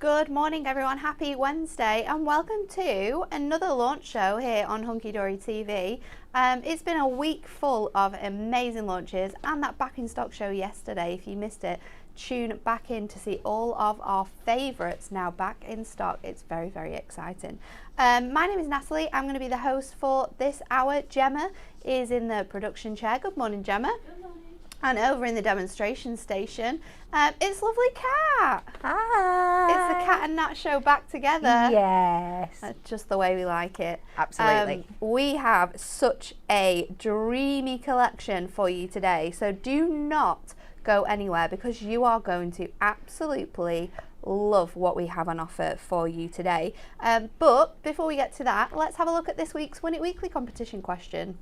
Good morning everyone, happy Wednesday and welcome to another launch show here on Hunky Dory TV. It's been a week full of amazing launches and that back in stock show yesterday. If you missed it, tune back in to see all of our favourites now back in stock. It's very, very exciting. My name is Natalie, I'm going to be the host for this hour. Gemma is in the production chair. Good morning, Gemma. Good morning. And over in the demonstration station, it's lovely Cat. Hi. It's the Cat and Nat show back together. Yes. That's just the way we like it. Absolutely. We have such a dreamy collection for you today. So do not go anywhere because you are going to absolutely love what we have on offer for you today. But before we get to that, let's have a look at this week's Win It Weekly competition question.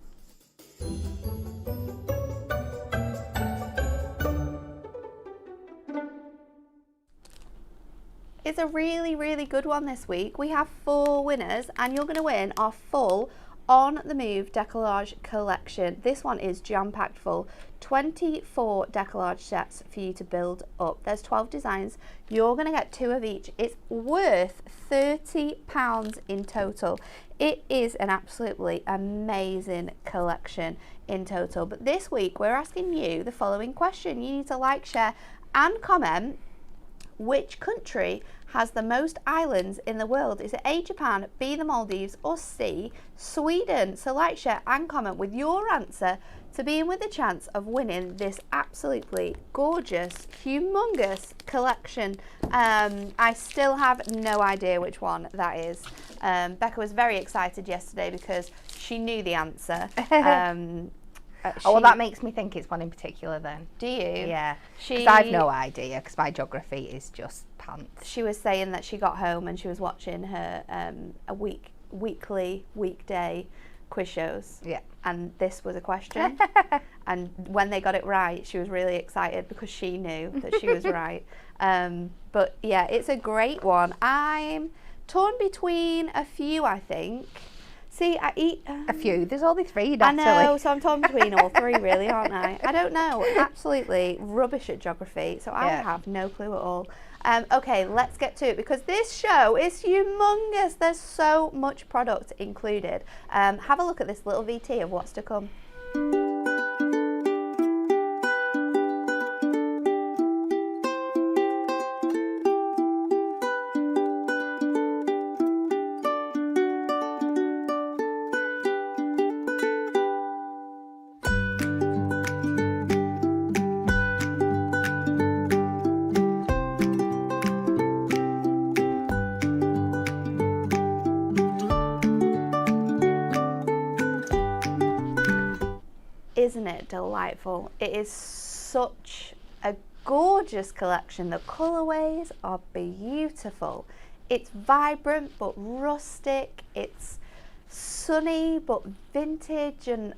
It's a really, really good one this week. We have 4 winners and you're going to win our full On the Move decollage collection. This one is jam-packed full. 24 decollage sets for you to build up. There's 12 designs. You're going to get 2 of each. It's worth £30 in total. It is an absolutely amazing collection in total. But this week we're asking you the following question. You need to like, share and comment. Which country has the most islands in the world? Is it A, Japan, B, the Maldives, or C, Sweden? So like, share and comment with your answer to be in with the chance of winning this absolutely gorgeous, humongous collection. I still have no idea which one that is. Becca was very excited yesterday because she knew the answer. Well, that makes me think it's one in particular then. Do you? Yeah. Because I've no idea, because my geography is just pants. She was saying that she got home and she was watching her weekday quiz shows. Yeah. And this was a question. And when they got it right, she was really excited because she knew that she was right. But yeah, it's a great one. I'm torn between a few, I think. See, I eat... a few. There's only 3, Natalie. I know, so I'm torn between all 3 really, aren't I? I don't know. Absolutely rubbish at geography, so I have no clue at all. Okay, let's get to it because this show is humongous. There's so much product included. Have a look at this little VT of what's to come. Isn't it delightful? It is such a gorgeous collection. The colourways are beautiful. It's vibrant but rustic. It's sunny but vintage, and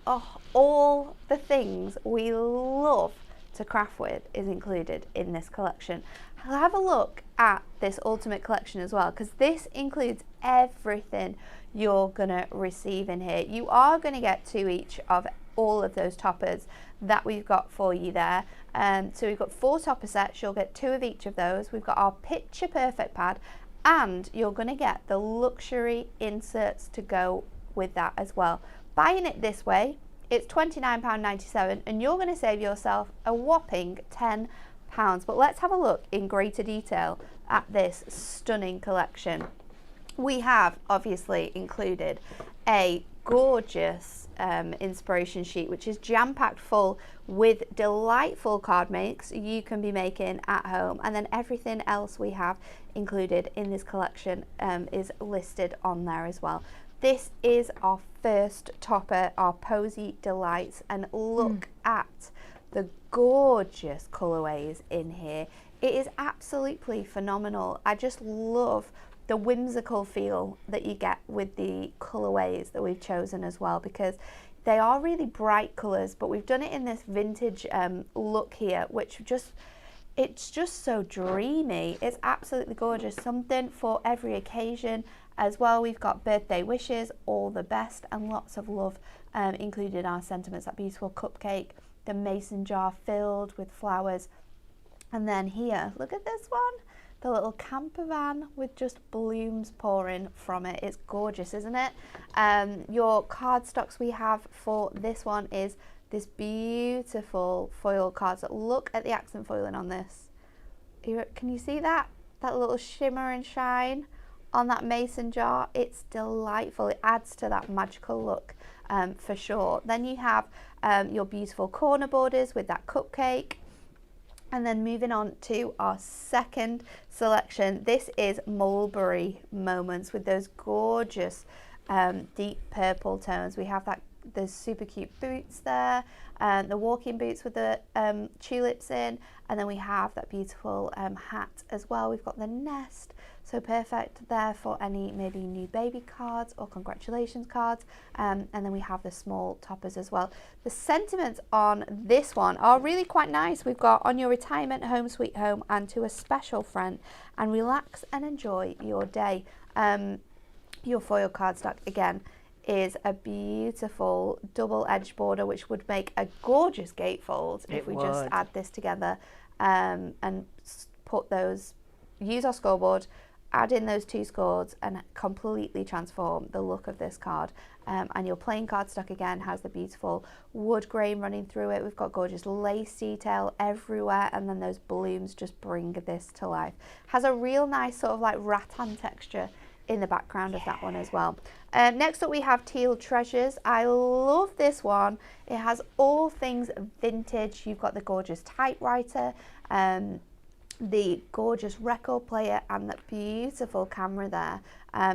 all the things we love to craft with is included in this collection. Have a look at this ultimate collection as well, because this includes everything you're gonna receive in here. You are gonna get 2 each of all of those toppers that we've got for you there. So we've got 4 topper sets. You'll get 2 of each of those. We've got our picture perfect pad, and you're going to get the luxury inserts to go with that as well. Buying it this way, it's £29.97 and you're going to save yourself a whopping £10. But let's have a look in greater detail at this stunning collection. We have obviously included a gorgeous inspiration sheet which is jam-packed full with delightful card makes you can be making at home, and then everything else we have included in this collection is listed on there as well. This is our first topper, our Posy Delights, and look at the gorgeous colourways in here. It is absolutely phenomenal. I just love the whimsical feel that you get with the colourways that we've chosen as well, because they are really bright colours, but we've done it in this vintage look here, which it's just so dreamy. It's absolutely gorgeous. Something for every occasion as well. We've got birthday wishes, all the best, and lots of love included in our sentiments. That beautiful cupcake, the mason jar filled with flowers, and then here, look at this one. the little camper van with just blooms pouring from it. It's gorgeous, isn't it? Your cardstocks we have for this one is this beautiful foil cards. Look at the accent foiling on this. Can you see that? That little shimmer and shine on that mason jar. It's delightful. It adds to that magical look for sure. Then you have your beautiful corner borders with that cupcake. And then moving on to our second selection, this is Mulberry Moments with those gorgeous deep purple tones. We have that, there's super cute boots there, the walking boots with the tulips in, and then we have that beautiful hat as well. We've got the nest, so perfect there for any maybe new baby cards or congratulations cards, and then we have the small toppers as well. The sentiments on this one are really quite nice. We've got on your retirement, home sweet home, and to a special friend, and relax and enjoy your day. Your foil cardstock again is a beautiful double-edged border, which would make a gorgeous gatefold if we just add this together and put those, use our scoreboard, add in those two scores and completely transform the look of this card. And your plain cardstock again has the beautiful wood grain running through it. We've got gorgeous lace detail everywhere, and then those blooms just bring this to life. Has a real nice sort of like rattan texture in the background of that one as well. Next up we have Teal Treasures. I love this one. It has all things vintage. You've got the gorgeous typewriter, the gorgeous record player, and that beautiful camera there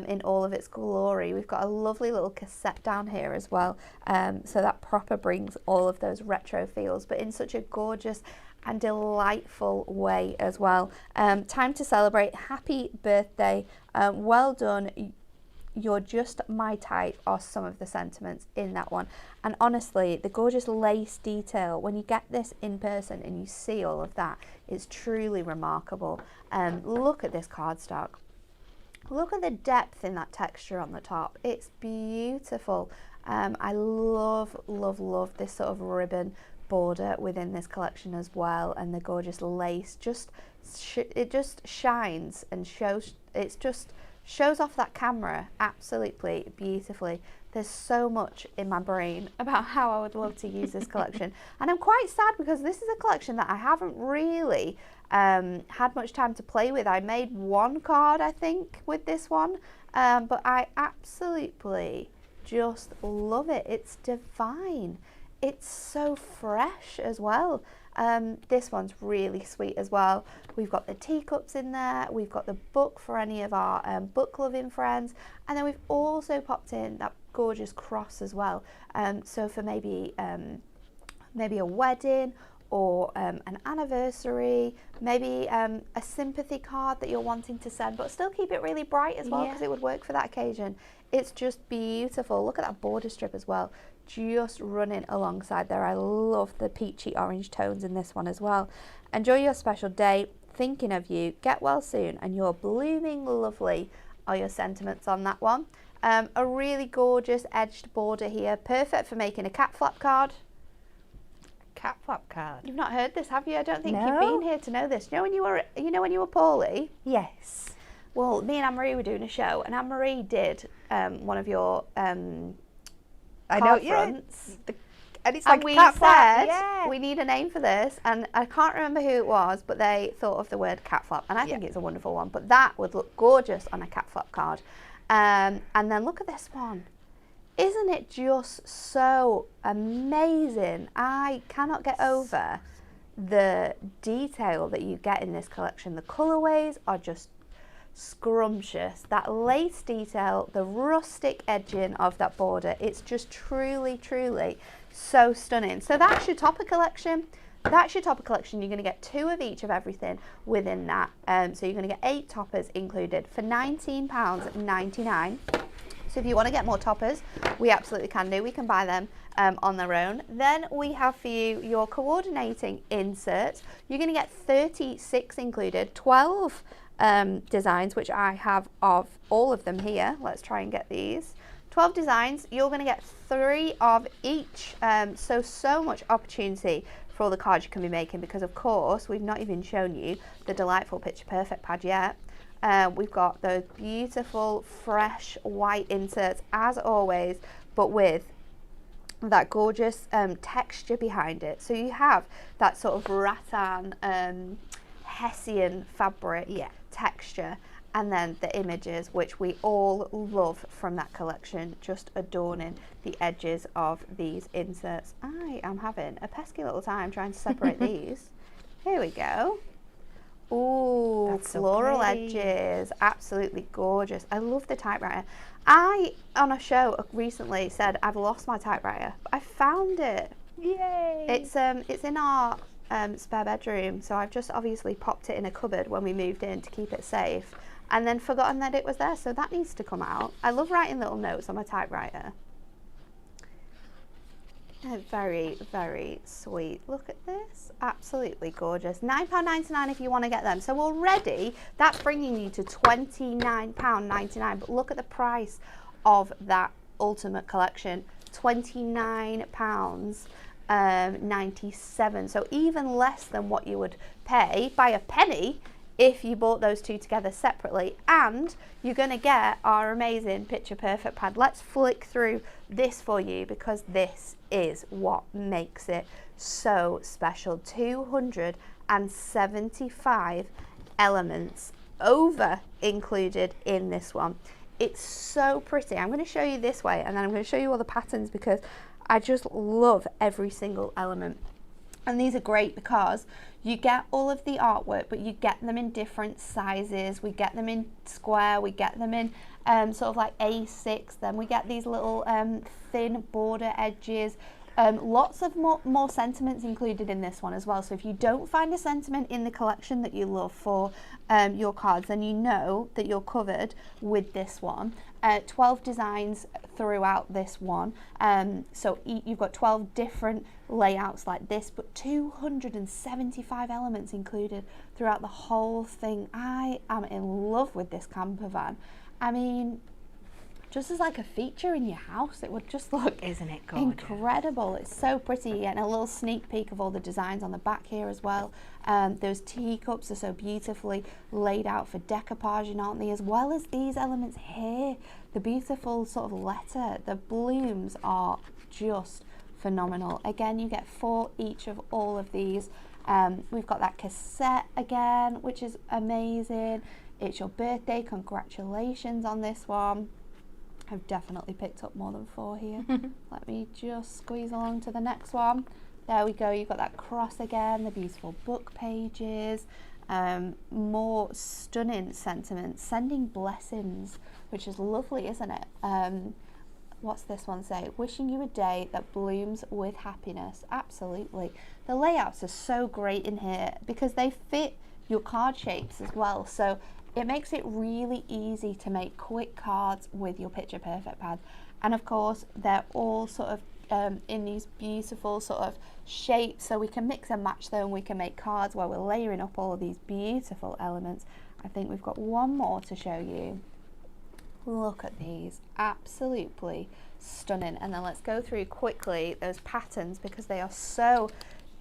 in all of its glory. We've got a lovely little cassette down here as well, so that proper brings all of those retro feels, but in such a gorgeous and delightful way as well. Time to celebrate. Happy birthday. Well done. You're just my type are some of the sentiments in that one. And honestly, the gorgeous lace detail, when you get this in person and you see all of that, is truly remarkable. Look at this cardstock. Look at the depth in that texture on the top. It's beautiful. I love, love, love this sort of ribbon border within this collection as well, and the gorgeous lace it just shines and shows. It's just shows off that camera absolutely beautifully. There's so much in my brain about how I would love to use this collection, and I'm quite sad because this is a collection that I haven't really had much time to play with. I made one card I think with this one, but I absolutely just love it. It's divine. It's so fresh as well. This one's really sweet as well. We've got the teacups in there. We've got the book for any of our book loving friends. And then we've also popped in that gorgeous cross as well. So for maybe a wedding or an anniversary, maybe a sympathy card that you're wanting to send, but still keep it really bright as well, because it would work for that occasion. It's just beautiful. Look at that border strip as well, just running alongside there. I love the peachy orange tones in this one as well. Enjoy your special day. Thinking of you. Get well soon, and you're blooming lovely are your sentiments on that one. A really gorgeous edged border here, perfect for making a cat flap card. Cat flap card. You've not heard this, have you? I don't think No. you've been here to know this. You know when you were poorly? Yes. Well, me and Anne-Marie were doing a show, and Anne-Marie did one of your I know, card yeah. fronts. And it's And like we cat flap. said Yeah. we need a name for this, and I can't remember who it was, but they thought of the word cat flap, and I think it's a wonderful one. But that would look gorgeous on a cat flap card. And then look at this one. Isn't it just so amazing? I cannot get over the detail that you get in this collection. The colourways are just scrumptious. That lace detail, the rustic edging of that border, it's just truly, truly so stunning. So that's your topper collection. That's your topper collection. You're going to get 2 of each of everything within that. So you're going to get 8 toppers included for £19.99. So if you want to get more toppers, we absolutely can do. We can buy them on their own. Then we have for you your coordinating inserts. You're going to get 36 included, 12 designs, which I have of all of them here. Let's try and get these. 12 designs. You're going to get 3 of each. So much opportunity for all the cards you can be making, because of course we've not even shown you the delightful Picture Perfect pad yet. We've got those beautiful fresh white inserts as always, but with that gorgeous texture behind it. So you have that sort of rattan Hessian fabric texture, and then the images, which we all love from that collection, just adorning the edges of these inserts. I am having a pesky little time trying to separate these. Here we go. Ooh, floral edges, absolutely gorgeous. I love the typewriter. I, on a show recently, said I've lost my typewriter, but I found it. Yay! It's in our spare bedroom, so I've just obviously popped it in a cupboard when we moved in to keep it safe, and then forgotten that it was there, so that needs to come out. I love writing little notes on my typewriter. Very, very sweet. Look at this, absolutely gorgeous. £9.99 if you want to get them. So already that's bringing you to £29.99, but look at the price of that ultimate collection, £29.97. So even less than what you would pay by a penny if you bought those two together separately, and you're going to get our amazing Picture Perfect pad. Let's flick through this for you, because this is what makes it so special. 275 elements over included in this one. It's so pretty. I'm going to show you this way, and then I'm going to show you all the patterns, because I just love every single element. And these are great because you get all of the artwork, but you get them in different sizes. We get them in square, we get them in sort of like A6, then we get these little thin border edges. Lots of more sentiments included in this one as well. So if you don't find a sentiment in the collection that you love for your cards, then you know that you're covered with this one. 12 designs throughout this one. So you've got 12 different layouts like this, but 275 elements included throughout the whole thing. I am in love with this camper van. I mean, just as like a feature in your house, it would just look, isn't it gorgeous? Incredible. It's so pretty, and a little sneak peek of all the designs on the back here as well. Those teacups are so beautifully laid out for decoupaging, aren't they? As well as these elements here, the beautiful sort of letter, the blooms are just phenomenal. Again, you get 4 each of all of these. We've got that cassette again, which is amazing. It's your birthday, congratulations on this one. I've definitely picked up more than 4 here. Let me just squeeze along to the next one. There we go, you've got that cross again, the beautiful book pages, more stunning sentiments, sending blessings, which is lovely, isn't it? What's this one say? Wishing you a day that blooms with happiness. Absolutely. The layouts are so great in here because they fit your card shapes as well. So it makes it really easy to make quick cards with your Picture Perfect pad. And of course, they're all sort of in these beautiful sort of shapes, so we can mix and match them. We can make cards while we're layering up all of these beautiful elements. I think we've got one more to show you. Look at these, absolutely stunning. And then let's go through quickly those patterns because they are so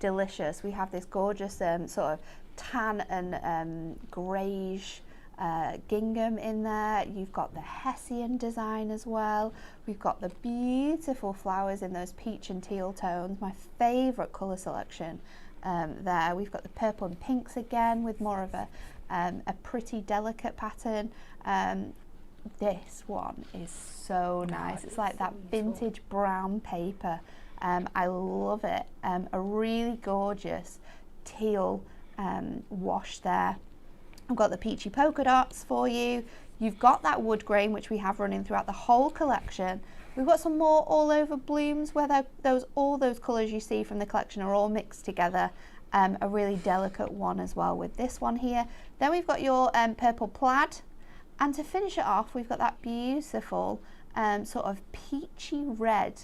delicious. We have this gorgeous sort of tan and greige gingham in there. You've got the Hessian design as well. We've got the beautiful flowers in those peach and teal tones, my favourite colour selection there. We've got the purple and pinks again with more of a pretty delicate pattern. This one is so nice. It's like that vintage brown paper. I love it. A really gorgeous teal wash there. I've got the peachy polka dots for you. You've got that wood grain, which we have running throughout the whole collection. We've got some more all over blooms where all those colours you see from the collection are all mixed together. A really delicate one as well with this one here. Then we've got your purple plaid. And to finish it off, we've got that beautiful sort of peachy red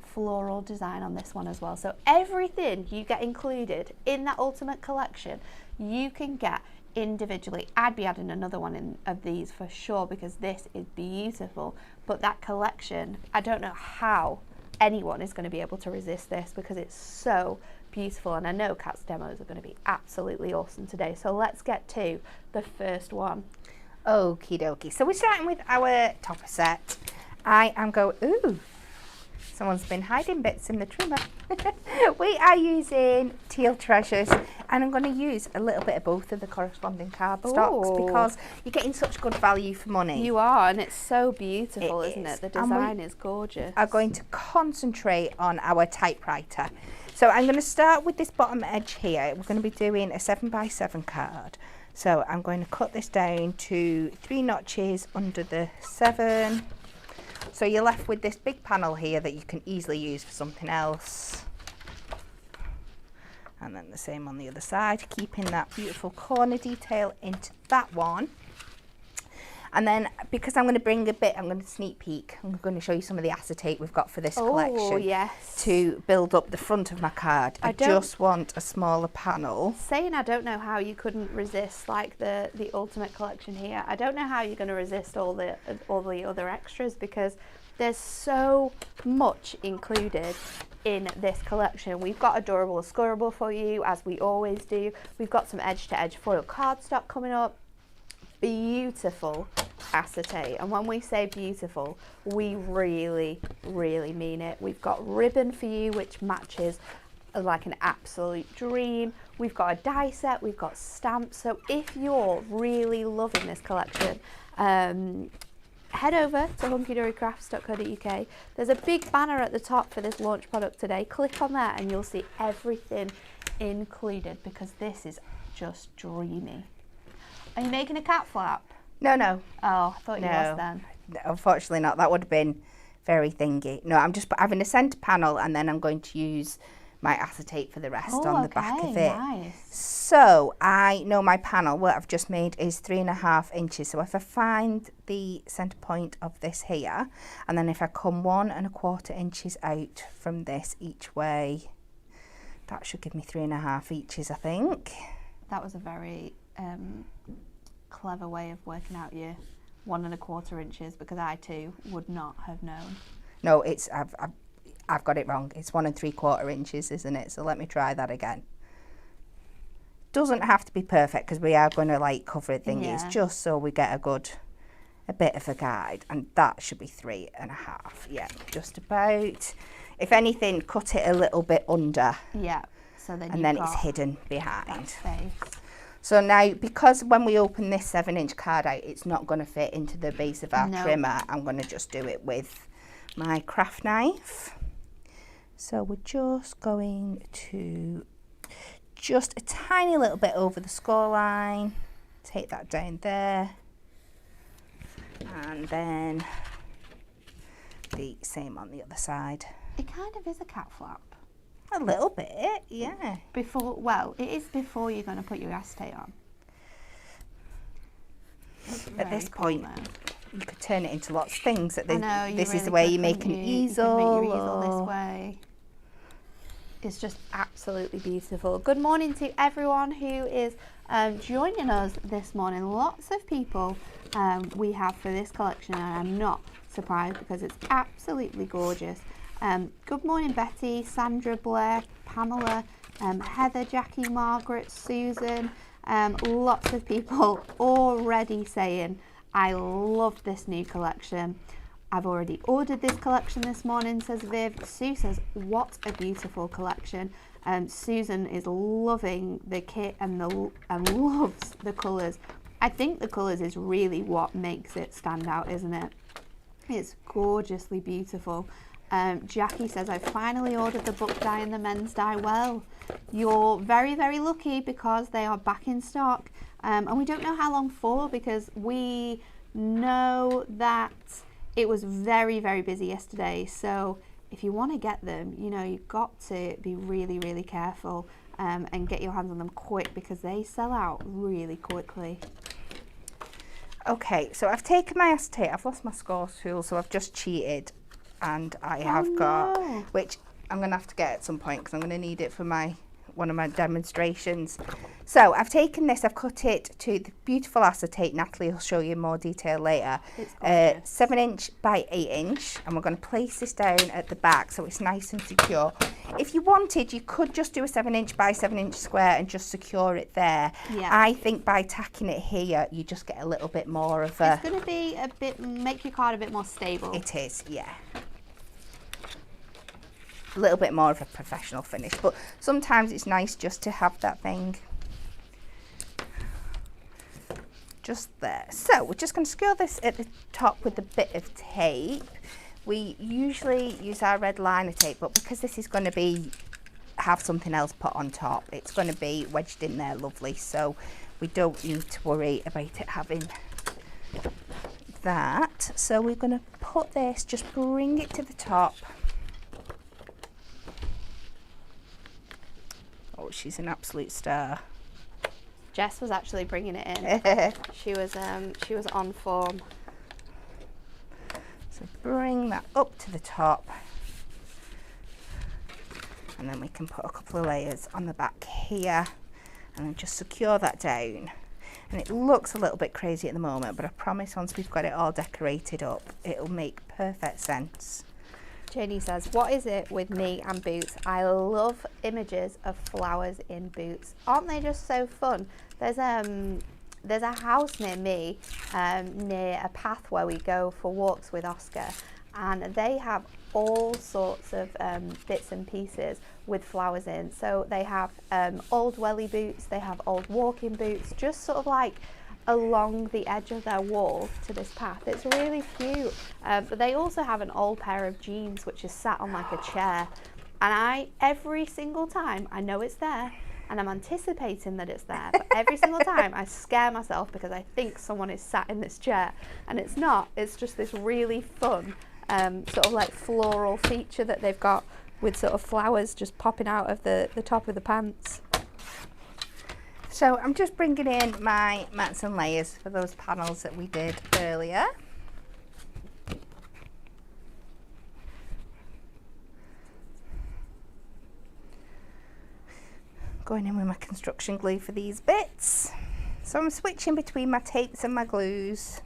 floral design on this one as well. So everything you get included in that ultimate collection, you can get individually. I'd be adding another one of these for sure because this is beautiful. But that collection, I don't know how anyone is going to be able to resist this because it's so beautiful, and I know Kat's demos are going to be absolutely awesome today. So let's get to the first one. Okie dokie. So we're starting with our topper set. I am going, ooh, someone's been hiding bits in the trimmer. We are using Teal Treasures, and I'm going to use a little bit of both of the corresponding cardstocks because you're getting such good value for money. You are, and it's so beautiful, isn't it? The design is gorgeous. I'm going to concentrate on our typewriter. So I'm going to start with this bottom edge here. We're going to be doing a 7x7 card. So I'm going to cut this down to 3 notches under the 7. So you're left with this big panel here that you can easily use for something else. And then the same on the other side, keeping that beautiful corner detail into that one. And then because I'm going to bring a bit, I'm going to sneak peek. I'm going to show you some of the acetate we've got for this collection. Yes. To build up the front of my card. I just want a smaller panel. Saying I don't know how you couldn't resist like the ultimate collection here. I don't know how you're going to resist all the other extras because there's so much included in this collection. We've got adorable scorable for you, as we always do. We've got some edge-to-edge foil cardstock coming up. Beautiful acetate, and when we say beautiful, we really mean it. We've got ribbon for you, which matches like an absolute dream. We've got a die set, we've got stamps. So if you're really loving this collection, head over to hunkydorycrafts.co.uk. There's a big banner at the top for this launch product today. Click on that and you'll see everything included because this is just dreamy. Are you making a cat flap? No. Oh, I thought you was then. No, unfortunately not. That would have been very thingy. No, I'm just having a centre panel and then I'm going to use my acetate for the rest on the back of it. Nice. So I know my panel, what I've just made is 3.5 inches. So if I find the centre point of this here, and then if I come 1.25 inches out from this each way, that should give me 3.5 inches, I think. That was a very clever way of working out your 1.25 inches because I too would not have known. No, it's I've got it wrong. It's 1.75 inches, isn't it? So let me try that again. Doesn't have to be perfect because we are going to like cover thingies, Yeah. just so we get a bit of a guide, and that should be 3.5. Yeah, just about. If anything, cut it a little bit under. Yeah. So then and then it's hidden behind. Space. So now, because when we open this 7-inch card out, it's not going to fit into the base of our trimmer, I'm going to just do it with my craft knife. So we're just going to, just a tiny little bit over the score line, take that down there, and then the same on the other side. It kind of is a cat flap. A little bit, yeah. It is before you're going to put your acetate on. At this point, you could turn it into lots of things. This really is the way you make an easel. You could make your easel this way. It's just absolutely beautiful. Good morning to everyone who is joining us this morning. Lots of people we have for this collection, and I'm not surprised because it's absolutely gorgeous. Good morning, Betty, Sandra, Blair, Pamela, Heather, Jackie, Margaret, Susan. Lots of people already saying, I love this new collection. I've already ordered this collection this morning, says Viv. Sue says, what a beautiful collection. Susan is loving the kit and loves the colours. I think the colours is really what makes it stand out, isn't it? It's gorgeously beautiful. Jackie says, I finally ordered the book die and the men's die. Well, you're very, very lucky because they are back in stock. And we don't know how long for because we know that it was very, very busy yesterday. So if you want to get them, you've got to be really, really careful and get your hands on them quick because they sell out really quickly. Okay, so I've taken my acetate. I've lost my score tool, so I've just cheated. And I have got, which I'm going to have to get at some point because I'm going to need it for my one of my demonstrations. So I've taken this, I've cut it to the beautiful acetate. Natalie will show you in more detail later. 7" by 8", and we're going to place this down at the back so it's nice and secure. If you wanted, you could just do a 7" by 7" square and just secure it there. Yeah. I think by tacking it here, you just get a little bit more of a... It's going to be a bit, make your card a bit more stable. It is, yeah. A little bit more of a professional finish, but sometimes it's nice just to have that thing just there. So we're just going to secure this at the top with a bit of tape. We usually use our red liner tape, but because this is going to have something else put on top, it's going to be wedged in there lovely, so we don't need to worry about it having that. So we're going to put this, just bring it to the top. Oh, she's an absolute star. Jess was actually bringing it in. She was on form. So bring that up to the top, and then we can put a couple of layers on the back here, and then just secure that down. And it looks a little bit crazy at the moment, but I promise once we've got it all decorated up, it'll make perfect sense. Janie says, what is it with me and boots? I love images of flowers in boots. Aren't they just so fun? There's a house near me, near a path where we go for walks with Oscar, and they have all sorts of bits and pieces with flowers in. So they have old welly boots, they have old walking boots, just sort of like along the edge of their wall to this path. It's really cute. But they also have an old pair of jeans which is sat on like a chair, and every single time I know it's there and I'm anticipating that it's there, but every single time I scare myself because I think someone is sat in this chair, and it's not. It's just this really fun sort of like floral feature that they've got with sort of flowers just popping out of the top of the pants. So I'm just bringing in my mats and layers for those panels that we did earlier. Going in with my construction glue for these bits. So I'm switching between my tapes and my glues,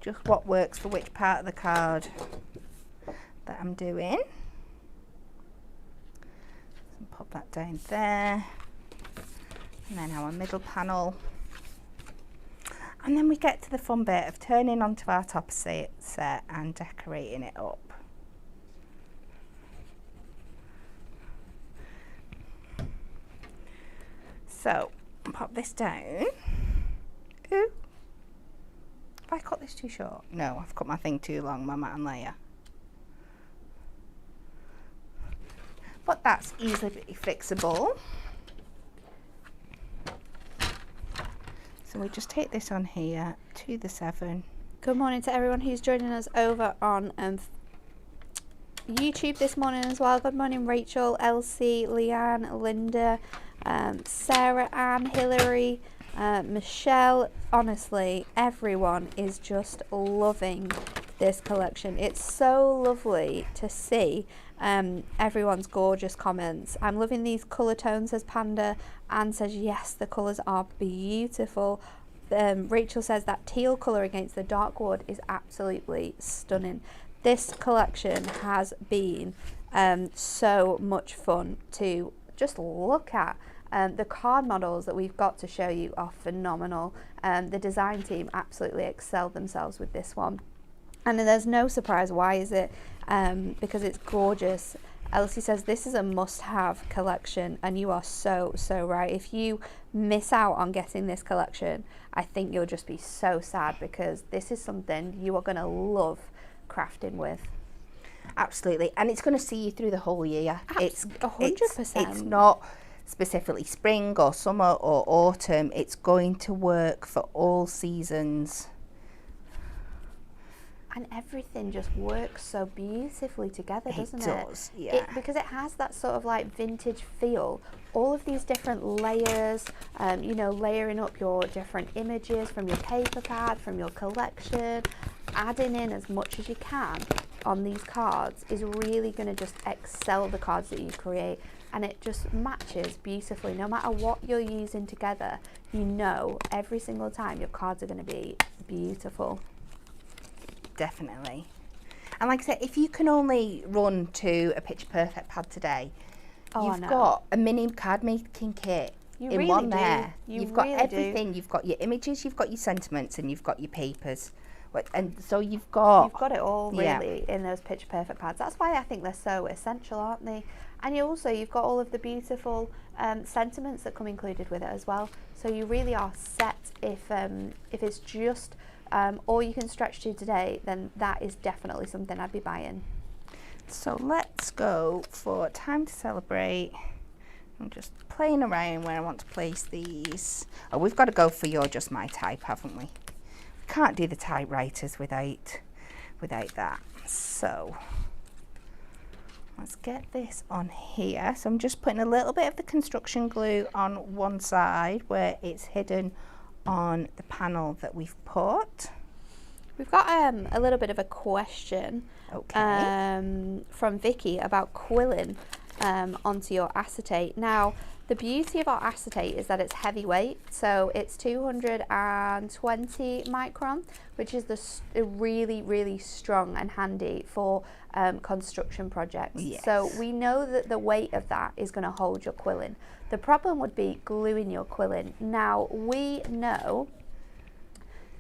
just what works for which part of the card that I'm doing. So pop that down there. And then our middle panel, and then we get to the fun bit of turning onto our top set and decorating it up. So pop this down. Ooh, have I cut this too short? No, I've cut my thing too long, my mat and layer. But that's easily fixable. So we just take this on here to the 7. Good morning to everyone who's joining us over on YouTube this morning as well. Good morning, Rachel, Elsie, Leanne, Linda, Sarah, Ann, Hilary, Michelle. Honestly, everyone is just loving this collection. It's so lovely to see everyone's gorgeous comments. I'm loving these colour tones, says Panda. Anne says yes, the colours are beautiful. Rachel says that teal colour against the dark wood is absolutely stunning. This collection has been so much fun to just look at. The card models that we've got to show you are phenomenal. The design team absolutely excelled themselves with this one. And there's no surprise. Why is it? Because it's gorgeous. Elsie says this is a must-have collection, and you are so right. If you miss out on getting this collection, I think you'll just be so sad, because this is something you are going to love crafting with. Absolutely, and it's going to see you through the whole year. It's 100%. It's not specifically spring or summer or autumn. It's going to work for all seasons. And everything just works so beautifully together, doesn't it? It does, yeah. Because it has that sort of like vintage feel. All of these different layers, you know, layering up your different images from your paper pad, from your collection, adding in as much as you can on these cards is really going to just excel the cards that you create, and it just matches beautifully. No matter what you're using together, you know every single time your cards are going to be beautiful. Definitely. And like I said, if you can only run to a picture perfect pad today, you've got a mini card making kit in one there. You've got everything. You've got your images, you've got your sentiments, and you've got your papers. And so you've got it all really in those picture perfect pads. That's why I think they're so essential, aren't they? And you've got all of the beautiful sentiments that come included with it as well. So you really are set. If it's just all you can stretch to today, then that is definitely something I'd be buying. So let's go for time to celebrate. I'm just playing around where I want to place these. Oh, we've got to go for You're Just My Type, haven't we? Can't do the typewriters without that. So let's get this on here. So I'm just putting a little bit of the construction glue on one side where it's hidden on the panel that we've put. We've got a little bit of a question from Vicky about quilling onto your acetate. Now, the beauty of our acetate is that it's heavyweight, so it's 220 micron, which is really, really strong and handy for construction projects. Yes. So we know that the weight of that is going to hold your quilling. The problem would be gluing your quilling. Now, we know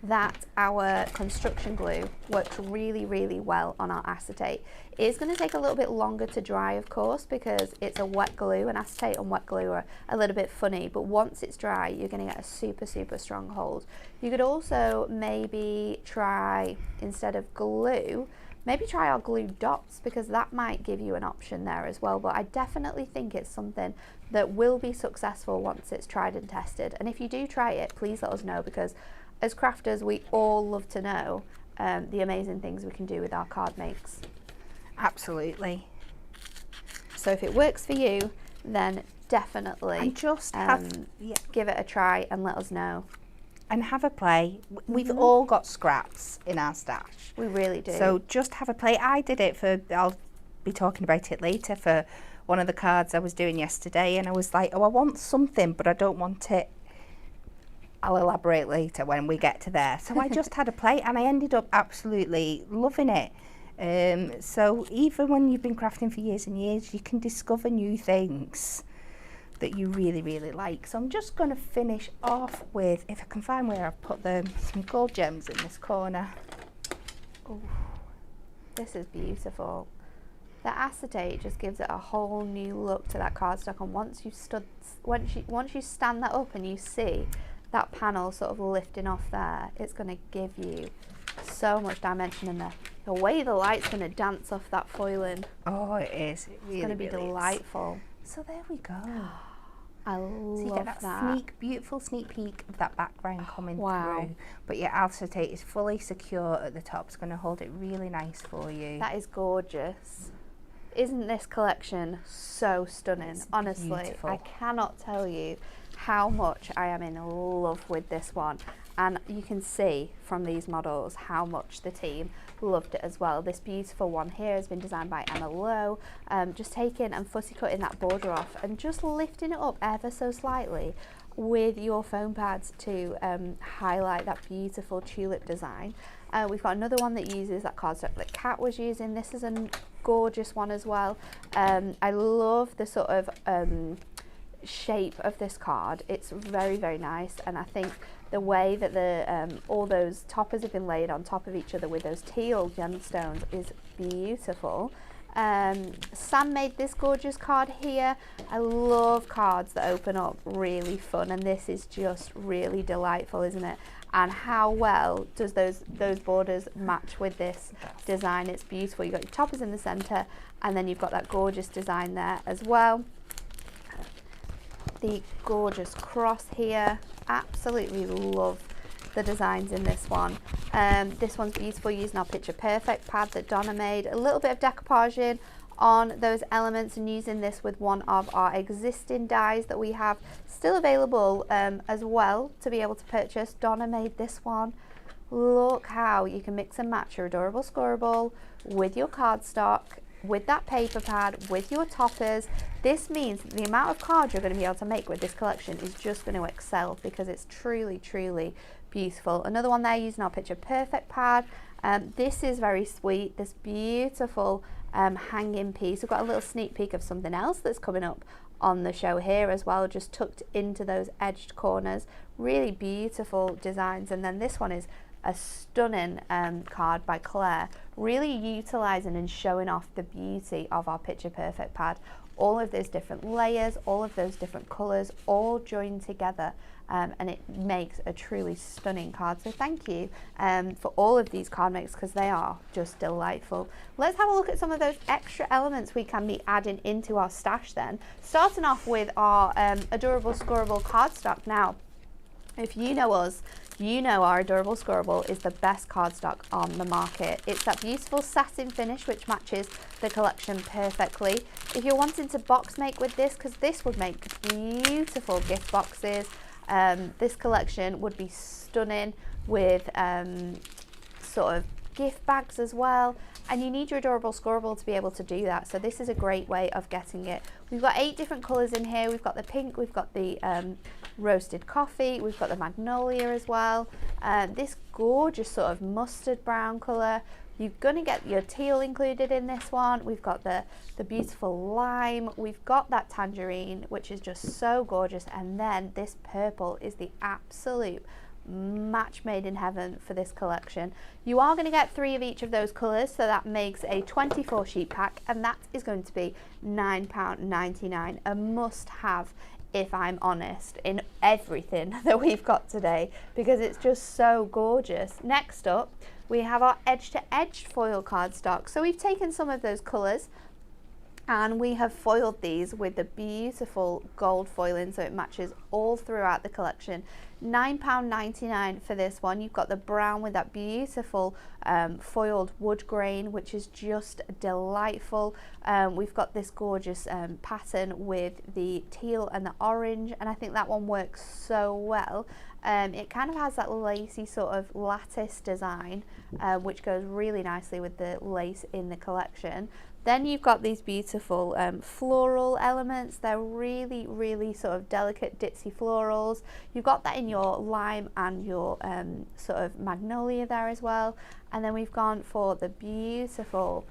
that our construction glue works really, really well on our acetate. It is going to take a little bit longer to dry, of course, because it's a wet glue, and acetate and wet glue are a little bit funny, but once it's dry, you're going to get a super, super strong hold. You could also maybe try, instead of glue, maybe try our glue dots, because that might give you an option there as well. But I definitely think it's something that will be successful once it's tried and tested. And if you do try it, please let us know, because as crafters, we all love to know the amazing things we can do with our card makes. Absolutely. So if it works for you, then definitely and just give it a try and let us know. And have a play. We've all got scraps in our stash. We really do. So just have a play. I did it for, I'll be talking about it later, for one of the cards I was doing yesterday, and I was like, oh, I want something, but I don't want it. I'll elaborate later when we get to there. So I just had a play, and I ended up absolutely loving it. So even when you've been crafting for years and years, you can discover new things that you really, really like. So I'm just going to finish off with, if I can find where I've put them, some gold gems in this corner. Ooh, this is beautiful. The acetate just gives it a whole new look to that cardstock, and once you stand that up and you see that panel sort of lifting off there, it's going to give you so much dimension, and the way the light's going to dance off that foiling. Oh, it is. It really, it's going to be delightful. So there we go. I love so you get that beautiful sneak peek of that background coming through. But your acetate is fully secure at the top. It's going to hold it really nice for you. That is gorgeous. Isn't this collection so stunning? It's honestly, beautiful. I cannot tell you how much I am in love with this one, and you can see from these models how much the team loved it as well. This beautiful one here has been designed by Emma Lowe, just taking and fussy cutting that border off and just lifting it up ever so slightly with your foam pads to highlight that beautiful tulip design. We've got another one that uses that cardstock that Kat was using. This is a gorgeous one as well. I love the sort of shape of this card. It's very, very nice, and I think the way that the all those toppers have been laid on top of each other with those teal gemstones is beautiful. Sam made this gorgeous card here. I love cards that open up really fun, and this is just really delightful, isn't it? And how well does those borders match with this design? It's beautiful. You've got your toppers in the center, and then you've got that gorgeous design there as well. The gorgeous cross here. Absolutely love the designs in this one. This one's beautiful, using our Picture Perfect pad that Donna made. A little bit of decoupaging on those elements, and using this with one of our existing dies that we have still available as well to be able to purchase. Donna made this one Look how you can mix and match your adorable scorable with your cardstock, with that paper pad, with your toppers. This means the amount of cards you're going to be able to make with this collection is just going to excel, because it's truly, truly beautiful. Another one there using our Picture Perfect pad. This is very sweet, this beautiful hanging piece. We've got a little sneak peek of something else that's coming up on the show here as well, just tucked into those edged corners. Really beautiful designs. And then this one is a stunning card by Claire, really utilising and showing off the beauty of our Picture Perfect pad. All of those different layers, all of those different colours, all joined together, and it makes a truly stunning card. So thank you for all of these card makes, because they are just delightful. Let's have a look at some of those extra elements we can be adding into our stash then. Starting off with our adorable scorable cardstock. Now, if you know us, you know our adorable scorable is the best cardstock on the market. It's that beautiful satin finish which matches the collection perfectly. If you're wanting to box make with this, because this would make beautiful gift boxes, this collection would be stunning with sort of gift bags as well. And you need your adorable scorable to be able to do that. So this is a great way of getting it. We've got 8 different colours in here. We've got the pink, we've got the roasted coffee, we've got the magnolia as well. This gorgeous sort of mustard brown colour. You're going to get your teal included in this one. We've got the beautiful lime. We've got that tangerine, which is just so gorgeous. And then this purple is the absolute match made in heaven for this collection. You are going to get 3 of each of those colours, so that makes a 24 sheet pack, and that is going to be £9.99, a must have, if I'm honest, in everything that we've got today, because it's just so gorgeous. Next up, we have our edge to edge foil cardstock. So we've taken some of those colours and we have foiled these with the beautiful gold foiling, so it matches all throughout the collection. £9.99 for this one. You've got the brown with that beautiful foiled wood grain, which is just delightful. We've got this gorgeous pattern with the teal and the orange, and I think that one works so well. It kind of has that lacy sort of lattice design, which goes really nicely with the lace in the collection. Then you've got these beautiful floral elements. They're really, really sort of delicate, ditzy florals. You've got that in your lime and your sort of magnolia there as well. And then we've gone for the beautiful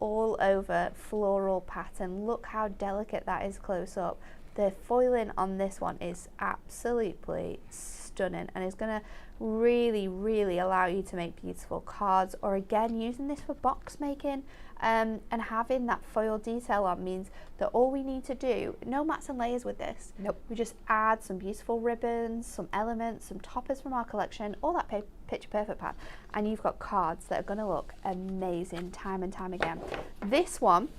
all over floral pattern. Look how delicate that is close up. The foiling on this one is absolutely stunning, and it's going to really, really allow you to make beautiful cards, or again using this for box making. And having that foil detail on means that all we need to do, no mats and layers with this. Nope. We just add some beautiful ribbons, some elements, some toppers from our collection, all that Picture Perfect pad, and you've got cards that are going to look amazing time and time again. This one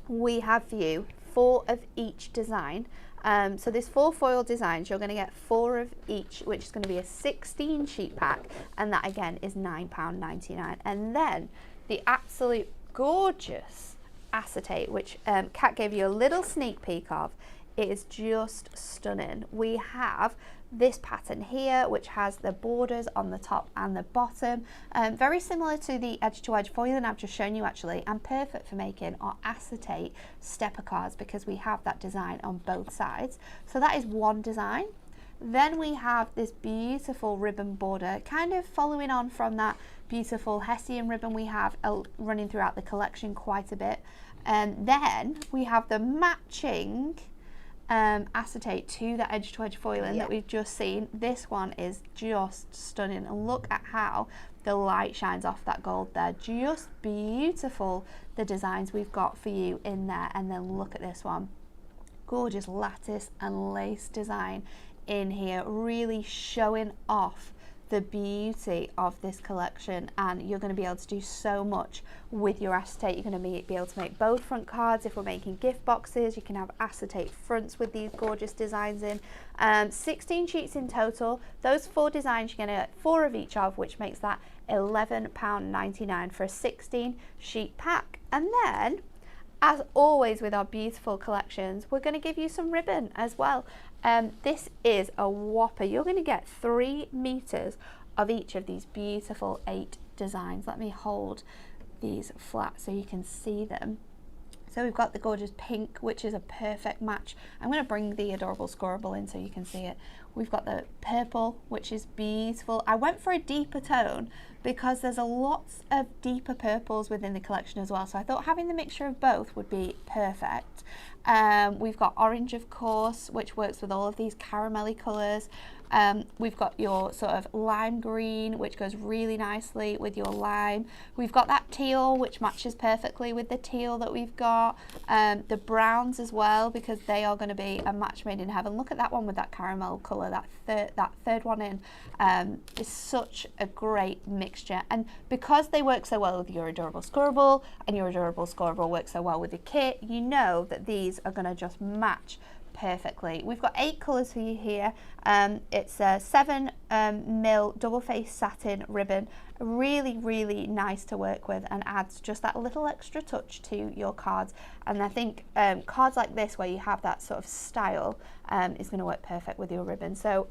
we have for you 4 of each design. So there's 4 foil designs. You're going to get 4 of each, which is going to be a 16 sheet pack, and that again is £9.99. And then the absolute gorgeous acetate, which Kat gave you a little sneak peek of. It is just stunning. We have this pattern here, which has the borders on the top and the bottom, very similar to the edge to edge foiling I've just shown you actually, and perfect for making our acetate stepper cards, because we have that design on both sides. So that is one design. Then we have this beautiful ribbon border, kind of following on from that beautiful Hessian ribbon we have running throughout the collection quite a bit. And then we have the matching acetate to the edge to edge foiling that we've just seen. This one is just stunning, and look at how the light shines off that gold there. Just beautiful, the designs we've got for you in there. And then look at this one, gorgeous lattice and lace design in here, really showing off the beauty of this collection. And you're going to be able to do so much with your acetate. You're going to be able to make both front cards. If we're making gift boxes, you can have acetate fronts with these gorgeous designs in. 16 sheets in total. Those 4 designs you're going to get 4 of each of, which makes that £11.99 for a 16 sheet pack. And then, as always with our beautiful collections, we're going to give you some ribbon as well. This is a whopper. You're going to get 3 meters of each of these beautiful 8 designs. Let me hold these flat so you can see them. So we've got the gorgeous pink, which is a perfect match. I'm going to bring the adorable scorable in so you can see it. We've got the purple, which is beautiful. I went for a deeper tone because there's a lot of deeper purples within the collection as well. So I thought having the mixture of both would be perfect. We've got orange, of course, which works with all of these caramelly colours. We've got your sort of lime green, which goes really nicely with your lime. We've got that teal, which matches perfectly with the teal that we've got. The browns as well, because they are going to be a match made in heaven. Look at that one with that caramel colour, that third one in is such a great mixture. And because they work so well with your adorable scorable, and your adorable scorable works so well with the kit, you know that these are going to just match perfectly. We've got 8 colours for you here. It's a 7 mil double face satin ribbon, really nice to work with, and adds just that little extra touch to your cards. And I think cards like this where you have that sort of style is going to work perfect with your ribbon. So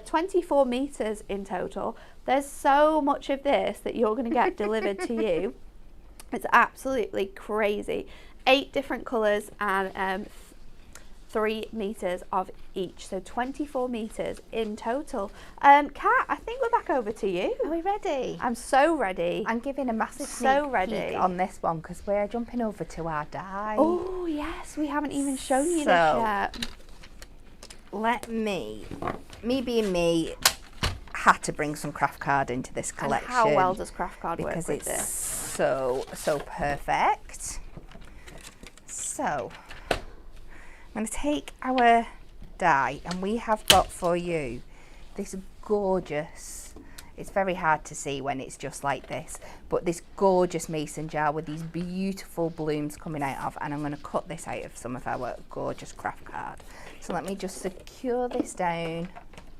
24 meters in total. There's so much of this that you're going to get delivered to you. It's absolutely crazy. 8 different colours and 3 meters of each, so 24 meters in total. Kat, I think we're back over to you. Are we ready? I'm so ready. I'm giving a massive sneak peek on this one because we're jumping over to our die. Oh yes, we haven't even shown you this yet. Let me being me, had to bring some craft card into this collection. And how well does craft card work because with it's this? so perfect. So I'm going to take our die, and we have got for you this gorgeous, it's very hard to see when it's just like this, but this gorgeous mason jar with these beautiful blooms coming out of, and I'm going to cut this out of some of our gorgeous craft card. So let me just secure this down.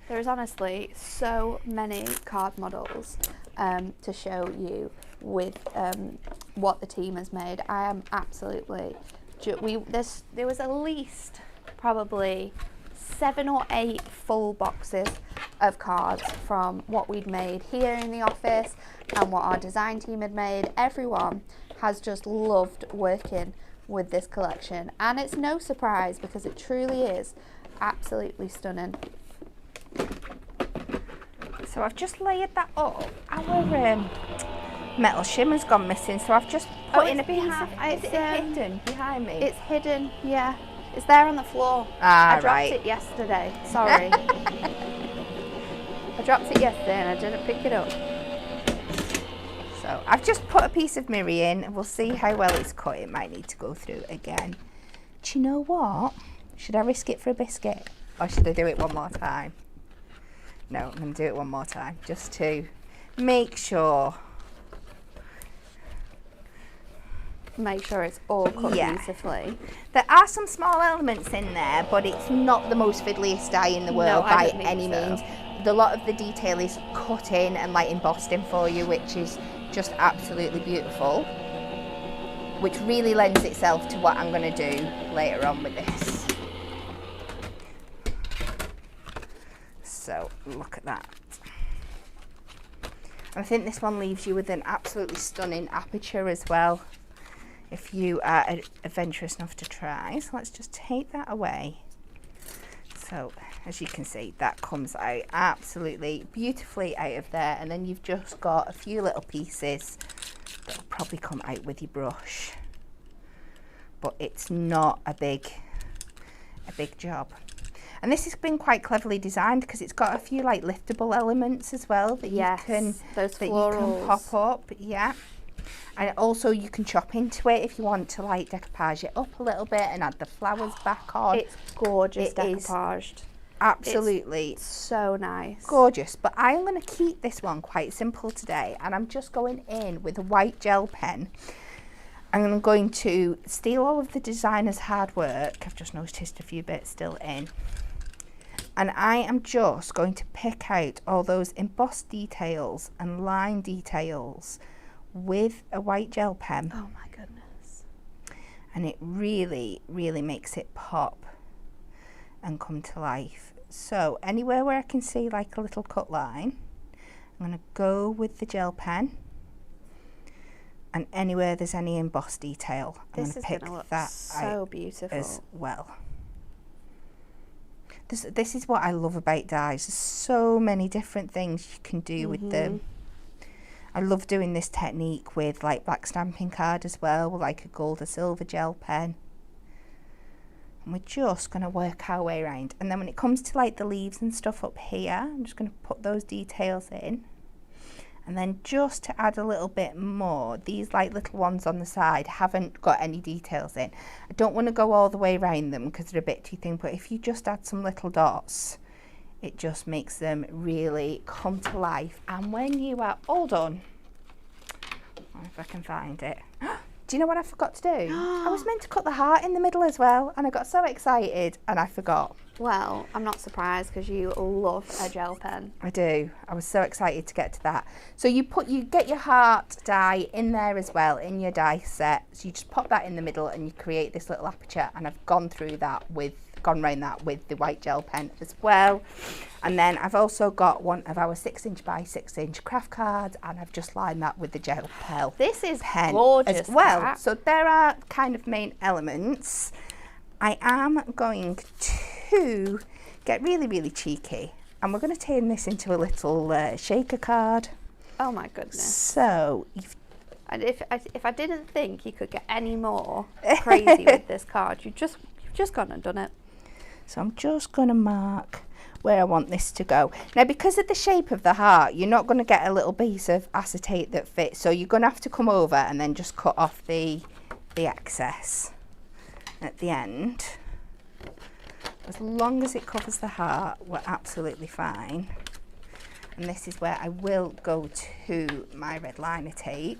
There's honestly so many card models to show you with what the team has made. I am absolutely, there was at least probably 7 or 8 full boxes of cards from what we'd made here in the office and what our design team had made. Everyone has just loved working with this collection, and it's no surprise because it truly is absolutely stunning. So I've just layered that up. Our metal shimmer's gone missing, so I've just put in a piece of, is it hidden behind me? It's hidden, yeah. It's there on the floor. I dropped it yesterday. Sorry. I dropped it yesterday and I didn't pick it up. So I've just put a piece of mirror in, and we'll see how well it's cut. It might need to go through again. Do you know what? Should I risk it for a biscuit, or should I do it one more time? No, I'm going to do it one more time just to make sure. Make sure it's all cut beautifully. There are some small elements in there, but it's not the most fiddliest die in the world by any means. A lot of the detail is cut in and like embossed in for you, which is just absolutely beautiful, which really lends itself to what I'm going to do later on with this. So look at that. And I think this one leaves you with an absolutely stunning aperture as well, if you are adventurous enough to try. So let's just take that away. So as you can see, that comes out absolutely beautifully out of there, and then you've just got a few little pieces that will probably come out with your brush, but it's not a big job. And this has been quite cleverly designed because it's got a few like liftable elements as well that you can pop up. Yeah. And also you can chop into it if you want to like decoupage it up a little bit and add the flowers back on. It's gorgeous decoupaged. Absolutely. It's so nice. Gorgeous. But I'm going to keep this one quite simple today, and I'm just going in with a white gel pen. I'm going to steal all of the designer's hard work. I've just noticed a few bits still in. And I am just going to pick out all those embossed details and line details with a white gel pen. Oh my goodness. And it really makes it pop and come to life. So anywhere where I can see like a little cut line, I'm going to go with the gel pen, and anywhere there's any embossed detail, I'm going to pick that so beautiful as well. This is what I love about dies. There's so many different things you can do with them. I love doing this technique with like black stamping card as well, with like a gold or silver gel pen. And we're just going to work our way around. And then when it comes to like the leaves and stuff up here, I'm just going to put those details in. And then just to add a little bit more, these like little ones on the side haven't got any details in. I don't want to go all the way around them because they're a bit too thin, but if you just add some little dots, it just makes them really come to life. And when you are all done, if I can find it. Do you know what I forgot to do? I was meant to cut the heart in the middle as well, and I got so excited and I forgot. Well, I'm not surprised because you love a gel pen. I do. I was so excited to get to that. So you get your heart die in there as well, in your die set. So you just pop that in the middle and you create this little aperture, and I've gone around that with the white gel pen as well. And then I've also got one of our 6" by 6" craft cards, and I've just lined that with the gel pen. This is gorgeous as well. Kat. So there are kind of main elements. I am going to get really, really cheeky, and we're going to turn this into a little shaker card. Oh my goodness. So and if I didn't think you could get any more crazy with this card, you've just gone and done it. So I'm just going to mark where I want this to go. Now, because of the shape of the heart, you're not going to get a little piece of acetate that fits, so you're going to have to come over and then just cut off the excess at the end. As long as it covers the heart, we're absolutely fine. And this is where I will go to my red liner tape.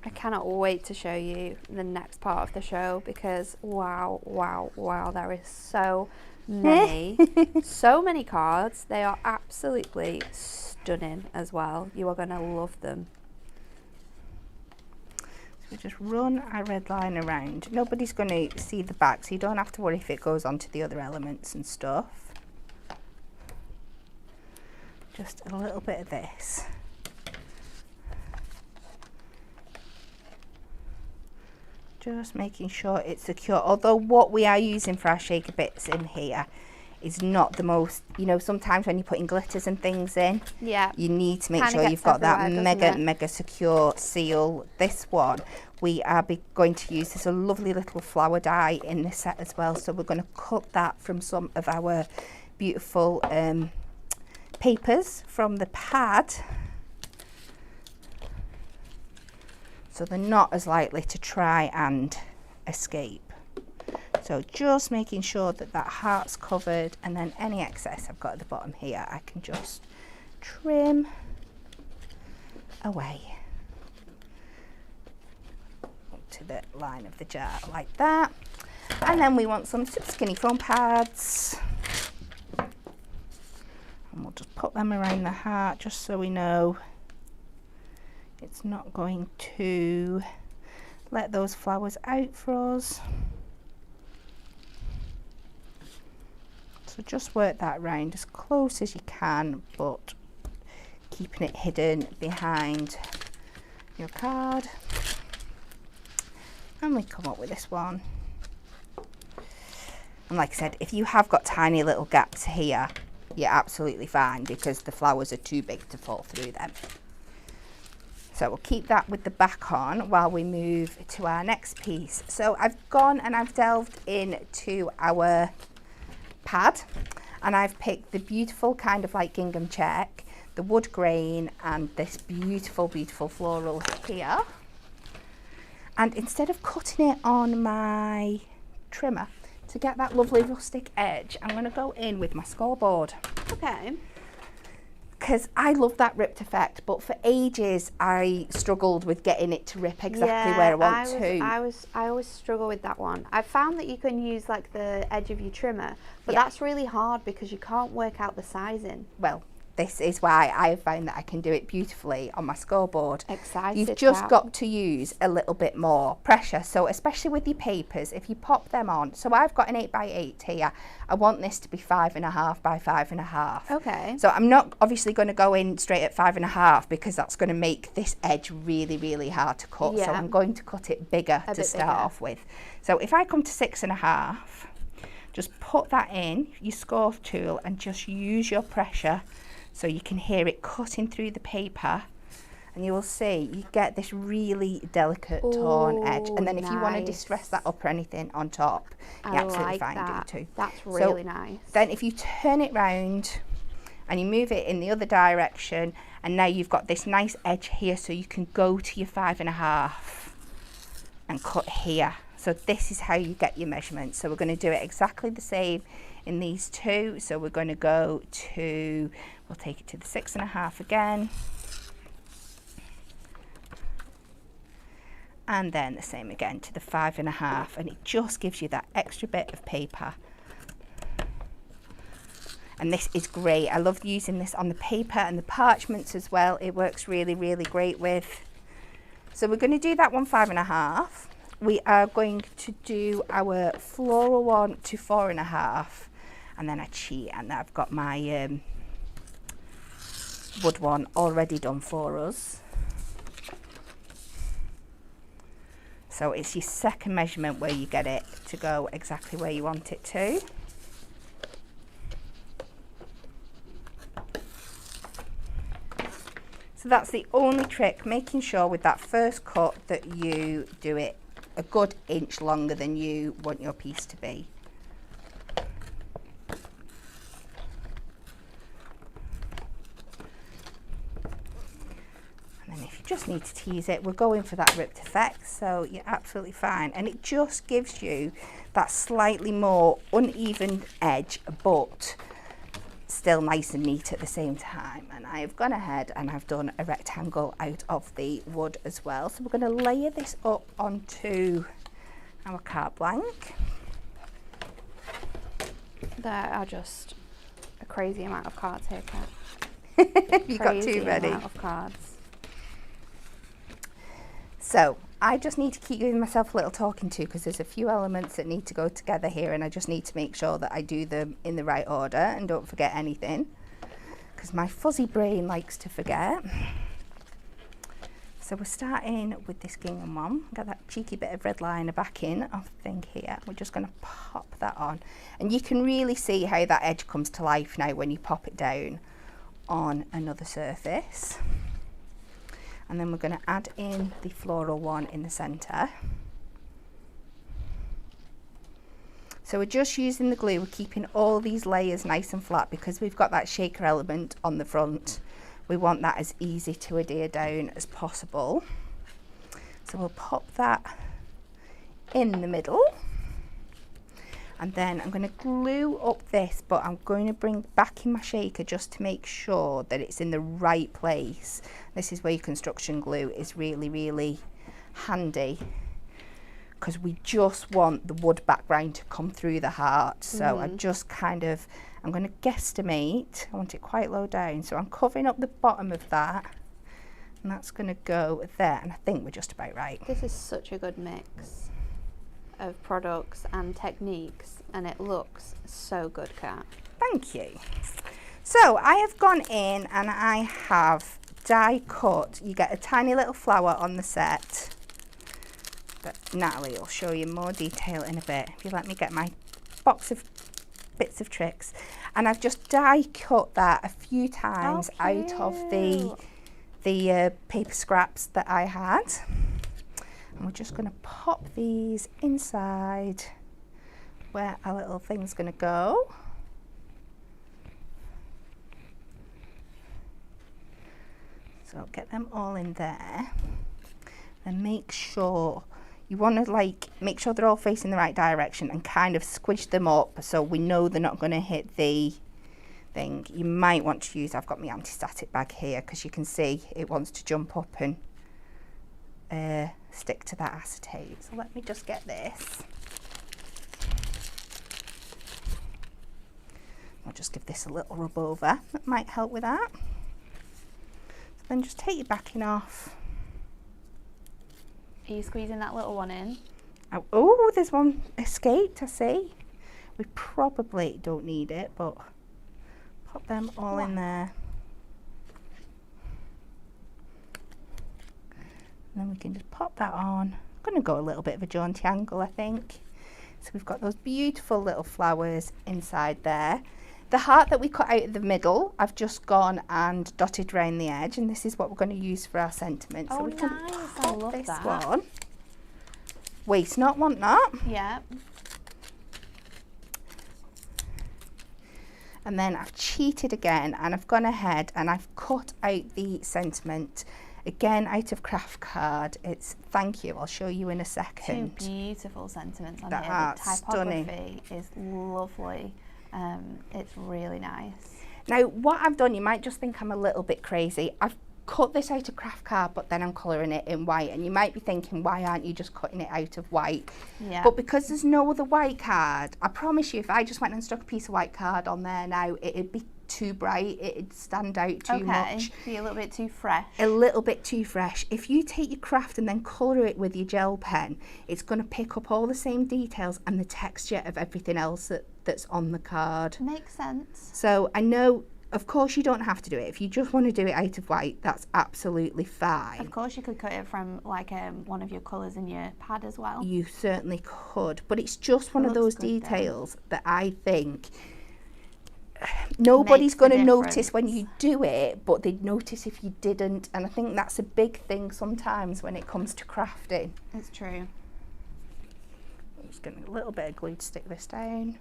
I cannot wait to show you the next part of the show, because wow, there is so many, so many cards. They are absolutely stunning as well. You are going to love them. So we just run our red line around. Nobody's going to see the back, so you don't have to worry if it goes onto the other elements and stuff. Just a little bit of this. Just making sure it's secure, although what we are using for our shaker bits in here is not the most, you know, sometimes when you're putting glitters and things in, yeah, you need to make sure you've got that mega secure seal. This one, we are going to use, there's a lovely little flower die in this set as well, so we're going to cut that from some of our beautiful papers from the pad, so they're not as likely to try and escape. So just making sure that that heart's covered, and then any excess I've got at the bottom here, I can just trim away up to the line of the jar like that. And then we want some skinny foam pads, and we'll just put them around the heart just so we know it's not going to let those flowers out for us. So just work that around as close as you can, but keeping it hidden behind your card. And we come up with this one. And like I said, if you have got tiny little gaps here, you're absolutely fine because the flowers are too big to fall through them. So we'll keep that with the back on while we move to our next piece. So I've gone and I've delved into our pad, and I've picked the beautiful kind of like gingham check, the wood grain, and this beautiful floral here. And instead of cutting it on my trimmer to get that lovely rustic edge, I'm going to go in with my scoreboard. Okay. Because I love that ripped effect, but for ages I struggled with getting it to rip exactly where I want to. I always struggle with that one. I found that you can use like the edge of your trimmer, but that's really hard because you can't work out the sizing. Well, this is why I have found that I can do it beautifully on my scoreboard. Excited. You've just got to use a little bit more pressure. So especially with your papers, if you pop them on, so I've got an 8x8 here. I want this to be 5.5 by 5.5. Okay. So I'm not obviously going to go in straight at 5.5 because that's going to make this edge really, really hard to cut. Yeah. So I'm going to cut it bigger to start off with. So if I come to 6.5, just put that in your score tool and just use your pressure so you can hear it cutting through the paper, and you will see you get this really delicate torn edge. And then if you want to distress that up or anything on top, you're absolutely fine do too. That's really nice. Then if you turn it round and you move it in the other direction, and now you've got this nice edge here, so you can go to your 5.5 and cut here. So this is how you get your measurements. So we're going to do it exactly the same in these two. So we're going to go to, we'll take it to the 6.5 again. And then the same again to the 5.5, and it just gives you that extra bit of paper. And this is great. I love using this on the paper and the parchments as well. It works really, really great with. So we're going to do that one 5.5. We are going to do our floral one to 4.5, and then I cheat and I've got my wood one already done for us. So it's your second measurement where you get it to go exactly where you want it to. So that's the only trick, making sure with that first cut that you do it a good inch longer than you want your piece to be. And then if you just need to tease it, we're going for that ripped effect, so you're absolutely fine. And it just gives you that slightly more uneven edge, but still nice and neat at the same time. And I've gone ahead and I've done a rectangle out of the wood as well. So we're going to layer this up onto our carte blanche. There are just a crazy amount of cards here, Kat. You got too many. Amount of cards. So I just need to keep giving myself a little talking to, because there's a few elements that need to go together here, and I just need to make sure that I do them in the right order and don't forget anything, because my fuzzy brain likes to forget. So we're starting with this gingham one. Got that cheeky bit of red liner back in of the thing here. We're just going to pop that on, and you can really see how that edge comes to life now when you pop it down on another surface. And then we're going to add in the floral one in the centre. So we're just using the glue, we're keeping all these layers nice and flat because we've got that shaker element on the front. We want that as easy to adhere down as possible. So we'll pop that in the middle. And then I'm going to glue up this, but I'm going to bring back in my shaker just to make sure that it's in the right place. This is where your construction glue is really, really handy, because we just want the wood background to come through the heart. So I just kind of, I'm going to guesstimate, I want it quite low down, so I'm covering up the bottom of that, and that's going to go there, and I think we're just about right. This is such a good mix of products and techniques, and it looks so good, Kat. Thank you. So I have gone in and I have die cut. You get a tiny little flower on the set, but Natalie will show you more detail in a bit if you let me get my box of bits of tricks. And I've just die cut that a few times out of the paper scraps that I had. And we're just going to pop these inside where our little thing's going to go. So get them all in there, and make sure you want to make sure they're all facing the right direction and kind of squish them up so we know they're not going to hit the thing. You might want to use, I've got my anti-static bag here because you can see it wants to jump up and stick to that acetate. So let me just get this. We'll I'll just give this a little rub over. That might help with that. So then just take your backing off. Are you squeezing that little one in? Oh, there's one escaped, I see. We probably don't need it, but pop them all in there. And then we can just pop that on. I'm going to go a little bit of a jaunty angle, I think. So we've got those beautiful little flowers inside there. The heart that we cut out of the middle, I've just gone and dotted around the edge, and this is what we're going to use for our sentiment. Oh, so we nice. can I pop love this that. one. Waste not, want not. Yeah. And then I've cheated again, and I've gone ahead and I've cut out the sentiment again out of craft card. It's thank you, I'll show you in a second. Two beautiful sentiments on That here. are The typography is lovely. It's really nice. Now what I've done, you might just think I'm a little bit crazy. I've cut this out of craft card, but then I'm colouring it in white, and you might be thinking, why aren't you just cutting it out of white? Yeah. But because there's no other white card, I promise you, if I just went and stuck a piece of white card on there now, it'd be too bright, it'd stand out too much. Be a little bit too fresh. A little bit too fresh. If you take your craft and then colour it with your gel pen, it's going to pick up all the same details and the texture of everything else that's on the card. Makes sense. So I know, of course, you don't have to do it. If you just want to do it out of white, that's absolutely fine. Of course, you could cut it from like one of your colours in your pad as well. You certainly could, but it's just one of those details that I think nobody's going to notice when you do it, but they'd notice if you didn't. And I think that's a big thing sometimes when it comes to crafting. It's true. I'm just getting a little bit of glue to stick this down.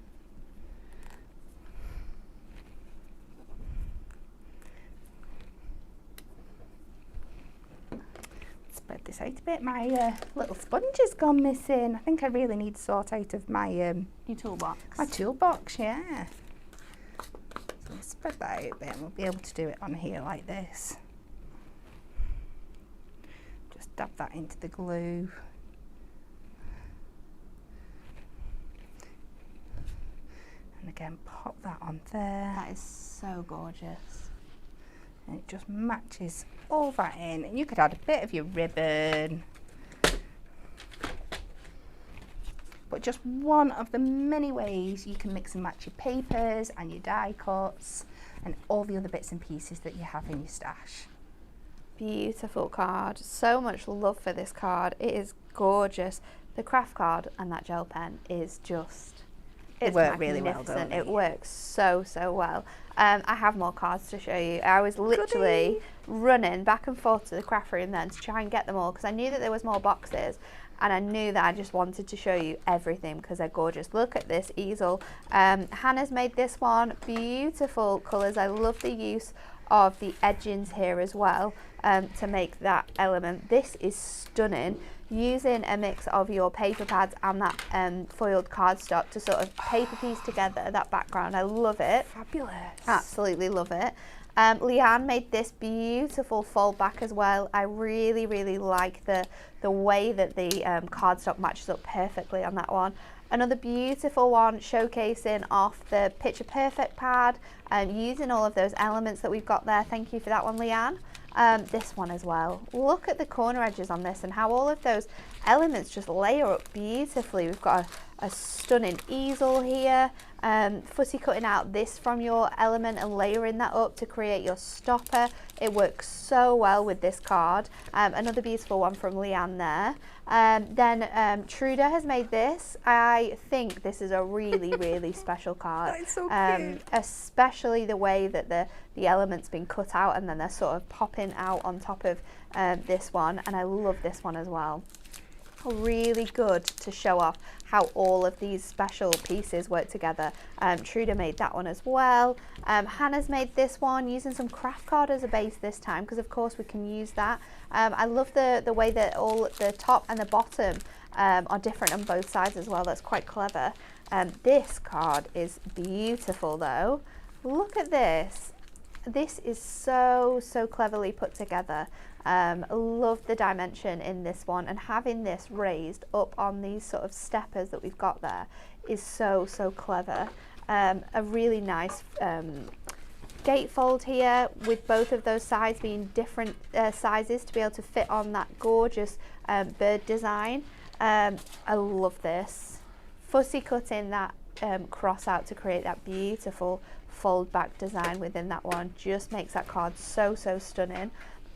Spread this out a bit. My little sponge has gone missing. I think I really need to sort out of my your toolbox. My toolbox, yeah. So we'll spread that out a bit, and we'll be able to do it on here like this. Just dab that into the glue. And again, pop that on there. That is so gorgeous. And it just matches all that in. And you could add a bit of your ribbon. But just one of the many ways you can mix and match your papers and your die cuts and all the other bits and pieces that you have in your stash. Beautiful card. So much love for this card. It is gorgeous. The craft card and that gel pen is just... It worked really well, don't they? It works so well. I have more cards to show you. I was literally running back and forth to the craft room then to try and get them all because I knew that there was more boxes, and I knew that I just wanted to show you everything because they're gorgeous. Look at this easel. Hannah's made this one. Beautiful colours. I love the use of the edgings here as well to make that element. This is stunning. Using a mix of your paper pads and that foiled cardstock to sort of paper piece together that background. I love it. Fabulous. Absolutely love it. Leanne made this beautiful fold back as well. I really like the way that the cardstock matches up perfectly on that one. Another beautiful one showcasing off the Picture Perfect pad and using all of those elements that we've got there. Thank you for that one, Leanne. This one as well. Look at the corner edges on this and how all of those elements just layer up beautifully. We've got a stunning easel here, footy cutting out this from your element and layering that up to create your stopper. It works so well with this card. Another beautiful one from Leanne there. Then Truda has made this. I think this is a really special card. That's so cute. Especially the way that the element's been cut out and then they're sort of popping out on top of this one, and I love this one as well. Really good to show off how all of these special pieces work together. Truda made that one as well. Hannah's made this one using some craft card as a base this time because of course we can use that. I love the way that all the top and the bottom are different on both sides as well. That's quite clever. This card is beautiful though. Look at this. This is so cleverly put together. Love the dimension in this one, and having this raised up on these sort of steppers that we've got there is so clever. a really nice gatefold here with both of those sides being different sizes to be able to fit on that gorgeous bird design. I love this. Fussy cutting that cross out to create that beautiful fold back design within that one just makes that card so stunning.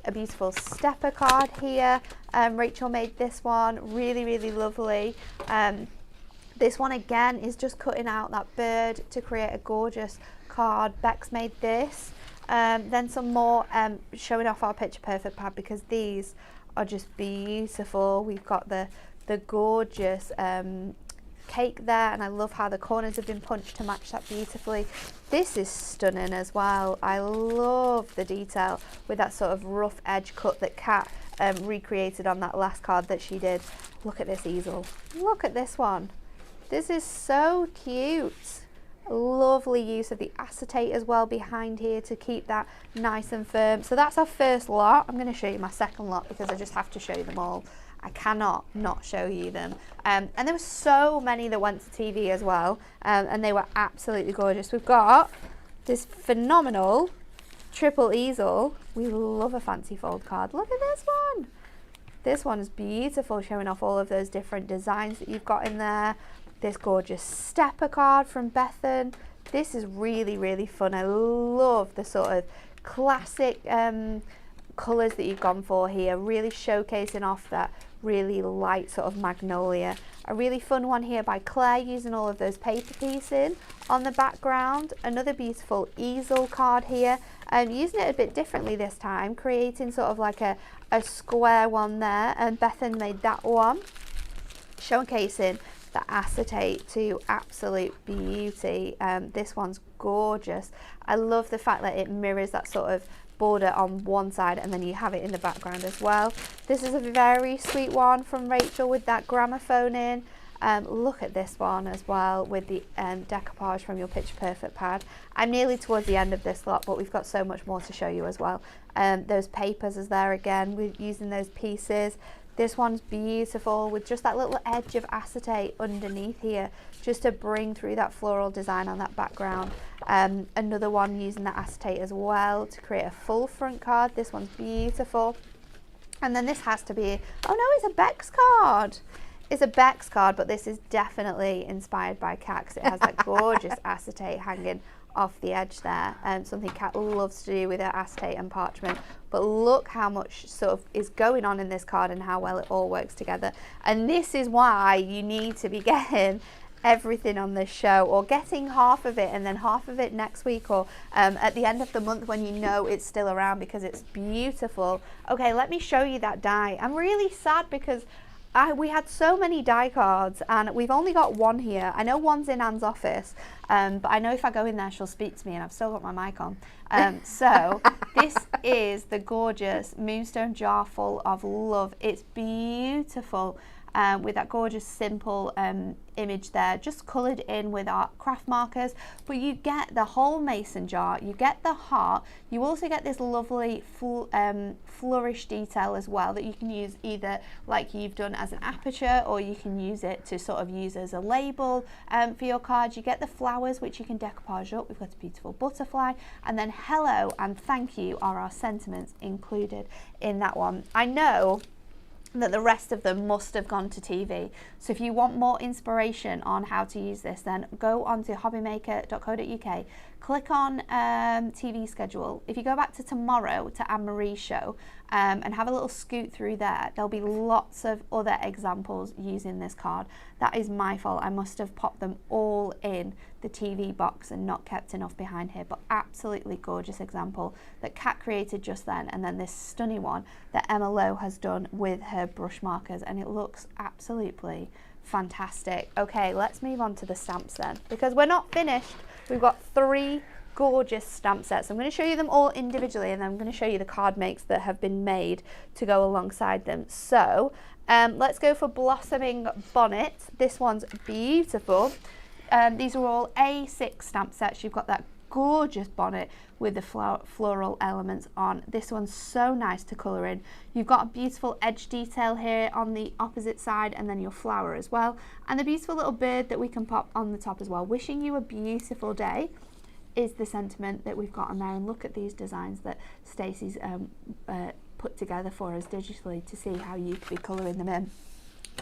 A beautiful stepper card here. Rachel made this one, really lovely. This one again is just cutting out that bird to create a gorgeous card. Bex made this. Then some more showing off our picture perfect pad, because these are just beautiful. We've got the gorgeous cake there, and I love how the corners have been punched to match that beautifully. This is stunning as well. I love the detail with that sort of rough edge cut that Kat recreated on that last card that she did. Look at this easel. Look at this one. This is so cute. Lovely use of the acetate as well behind here to keep that nice and firm. So that's our first lot. I'm going to show you my second lot because I just have to show you them all. I cannot not show you them. And there were so many that went to TV as well, and they were absolutely gorgeous. We've got this phenomenal triple easel. We love a fancy fold card. Look at this one. This one is beautiful, showing off all of those different designs that you've got in there. This gorgeous stepper card from Bethan. This is really fun. I love the sort of classic colours that you've gone for here, really showcasing off that really light sort of magnolia. A really fun one here by Claire, using all of those paper pieces on the background. Another beautiful easel card here, using it a bit differently this time, creating sort of like a square one there, and Bethan made that one, showcasing the acetate to absolute beauty. This one's gorgeous. I love the fact that it mirrors that sort of border on one side and then you have it in the background as well. This is a very sweet one from Rachel with that gramophone in. Look at this one as well with the decoupage from your Picture Perfect pad. I'm nearly towards the end of this lot, but we've got so much more to show you as well. Those papers is there again, we're using those pieces. This one's beautiful with just that little edge of acetate underneath here, just to bring through that floral design on that background. Another one using that acetate as well to create a full front card. This one's beautiful. And then this has to be, oh no, it's a Bex card. It's a Bex card, but this is definitely inspired by Kat, because it has that gorgeous acetate hanging off the edge there, and something Kat loves to do with her acetate and parchment. But look how much sort of is going on in this card and how well it all works together. And this is why you need to be getting everything on this show, or getting half of it and then half of it next week, or at the end of the month when you know it's still around, because it's beautiful. Okay, let me show you that die. I'm really sad because we had so many die cards and we've only got one here. I know one's in Anne's office, but I know if I go in there she'll speak to me, and I've still got my mic on. So this is the gorgeous Moonstone Jar Full of Love. It's beautiful. With that gorgeous simple image there, just coloured in with our craft markers. But you get the whole mason jar, you get the heart, you also get this lovely flourish detail as well that you can use either like you've done as an aperture, or you can use it to sort of use as a label for your cards. You get the flowers, which you can decoupage up. We've got a beautiful butterfly, and then hello and thank you are our sentiments included in that one. I know that the rest of them must have gone to TV. So if you want more inspiration on how to use this, then go on to hobbymaker.co.uk, click on TV schedule. If you go back to tomorrow to Anne-Marie's show and have a little scoot through there, there'll be lots of other examples using this card. That is my fault. I must have popped them all in the TV box and not kept enough behind here, but absolutely gorgeous example that Kat created just then, and then this stunning one that Emma Lowe has done with her brush markers, and it looks absolutely fantastic. Okay, let's move on to the stamps then, because we're not finished. We've got 3 gorgeous stamp sets. I'm going to show you them all individually, and then I'm going to show you the card makes that have been made to go alongside them. So let's go for Blossoming Bonnet. This one's beautiful. These are all A6 stamp sets. You've got that gorgeous bonnet with the floral elements on. This one's so nice to colour in. You've got a beautiful edge detail here on the opposite side, and then your flower as well, and the beautiful little bird that we can pop on the top as well. Wishing you a beautiful day is the sentiment that we've got on there. And look at these designs that Stacey's put together for us digitally to see how you could be colouring them in.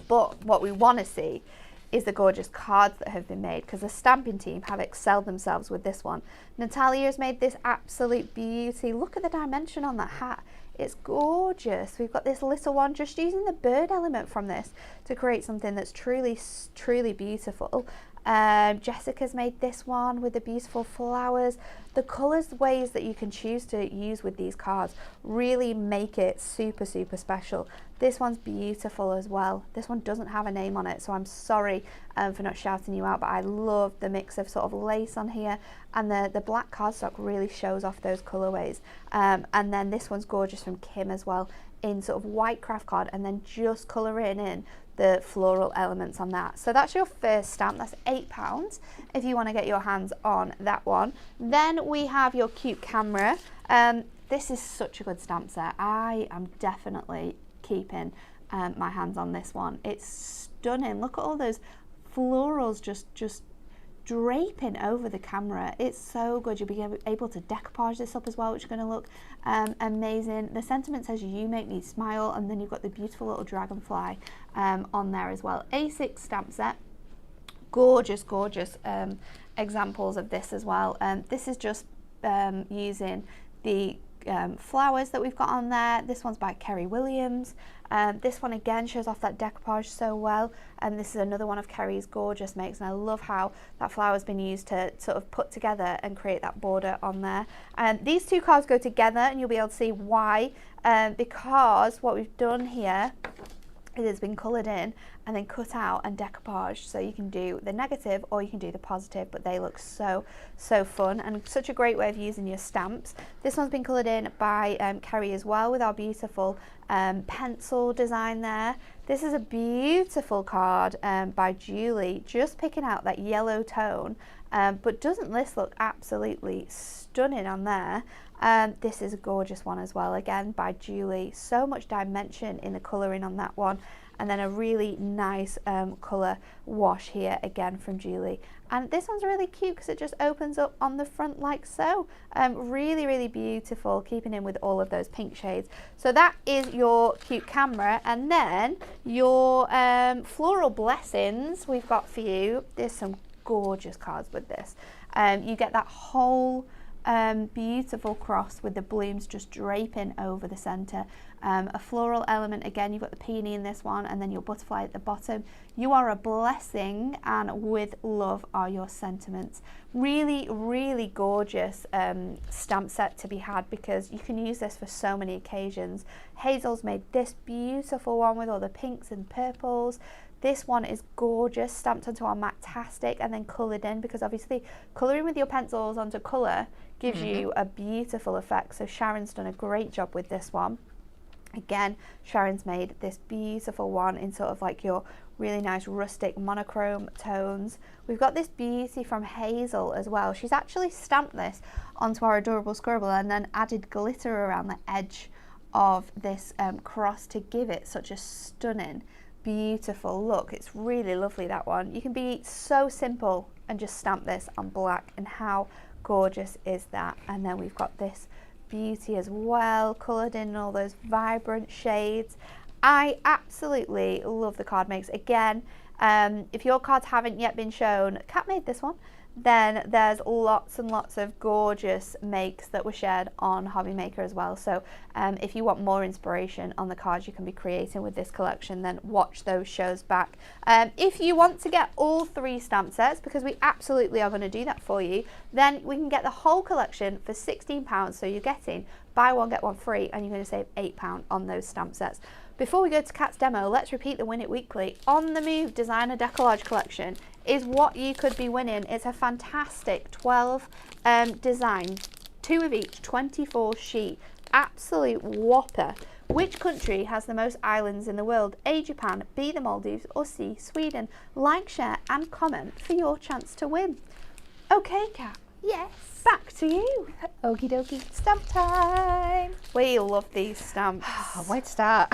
But what we want to see is the gorgeous cards that have been made, because the stamping team have excelled themselves with this one. Natalia has made this absolute beauty. Look at the dimension on that hat. It's gorgeous. We've got this little one, just using the bird element from this to create something that's truly, truly beautiful. Jessica's made this one with the beautiful flowers. The colours, ways that you can choose to use with these cards really make it super, super special. This one's beautiful as well. This one doesn't have a name on it, so I'm sorry for not shouting you out, but I love the mix of sort of lace on here, and the black cardstock really shows off those colourways. And then this one's gorgeous from Kim as well, in sort of white craft card, and then just colouring in the floral elements on that. So that's your first stamp. That's £8 if you want to get your hands on that one. Then we have your cute camera. This is such a good stamp set. I am definitely keeping my hands on this one. It's stunning. Look at all those florals just draping over the camera. It's so good. You'll be able to decoupage this up as well, which is going to look amazing. The sentiment says "you make me smile," and then you've got the beautiful little dragonfly on there as well. A6 stamp set. Gorgeous, gorgeous examples of this as well. This is just using the flowers that we've got on there. This one's by Kerry Williams. This one again shows off that decoupage so well, and this is another one of Kerry's gorgeous makes, and I love how that flower's been used to sort of put together and create that border on there. These two cards go together, and you'll be able to see why, because what we've done here is it's been coloured in and then cut out and decoupaged, so you can do the negative or you can do the positive, but they look so fun and such a great way of using your stamps. This one's been coloured in by Kerry as well, with our beautiful pencil design there. This is a beautiful card by Julie, just picking out that yellow tone, but doesn't this look absolutely stunning on there? This is a gorgeous one as well, again by Julie. So much dimension in the colouring on that one, and then a really nice colour wash here again from Julie. And this one's really cute because it just opens up on the front like so. Really, really beautiful, keeping in with all of those pink shades. So that is your cute camera, and then your floral blessings we've got for you. There's some gorgeous cards with this. You get that whole beautiful cross with the blooms just draping over the centre. A floral element again, you've got the peony in this one, and then your butterfly at the bottom. You are a blessing, and with love are your sentiments. Really, really gorgeous stamp set to be had, because you can use this for so many occasions. Hazel's made this beautiful one with all the pinks and purples. This one is gorgeous, stamped onto our Mactastic and then coloured in, because obviously colouring with your pencils onto colour gives you a beautiful effect. So Sharon's done a great job with this one. Again, Sharon's made this beautiful one in sort of like your really nice rustic monochrome tones. We've got this beauty from Hazel as well. She's actually stamped this onto our adorable scribble and then added glitter around the edge of this cross to give it such a stunning, beautiful look. It's really lovely, that one. You can be so simple and just stamp this on black, and how gorgeous is that? And then we've got this beauty as well, coloured in all those vibrant shades. I absolutely love the card makes. Again, if your cards haven't yet been shown, Kat made this one. Then there's lots and lots of gorgeous makes that were shared on Hobby Maker as well. So if you want more inspiration on the cards you can be creating with this collection, then watch those shows back. If you want to get all 3 stamp sets, because we absolutely are going to do that for you, then we can get the whole collection for £16. So you're getting buy one get one free, and you're going to save £8 on those stamp sets. Before we go to Kat's demo, let's repeat the Win It Weekly. On the Move Designer Decollage Collection is what you could be winning. It's a fantastic 12 design, 2 of each, 24 sheet, absolute whopper. Which country has the most islands in the world? A, Japan, B, the Maldives, or C, Sweden? Like, share and comment for your chance to win. Okay, Kat, Yes. Back to you. Okie dokie, stamp time. We love these stamps. Where to start?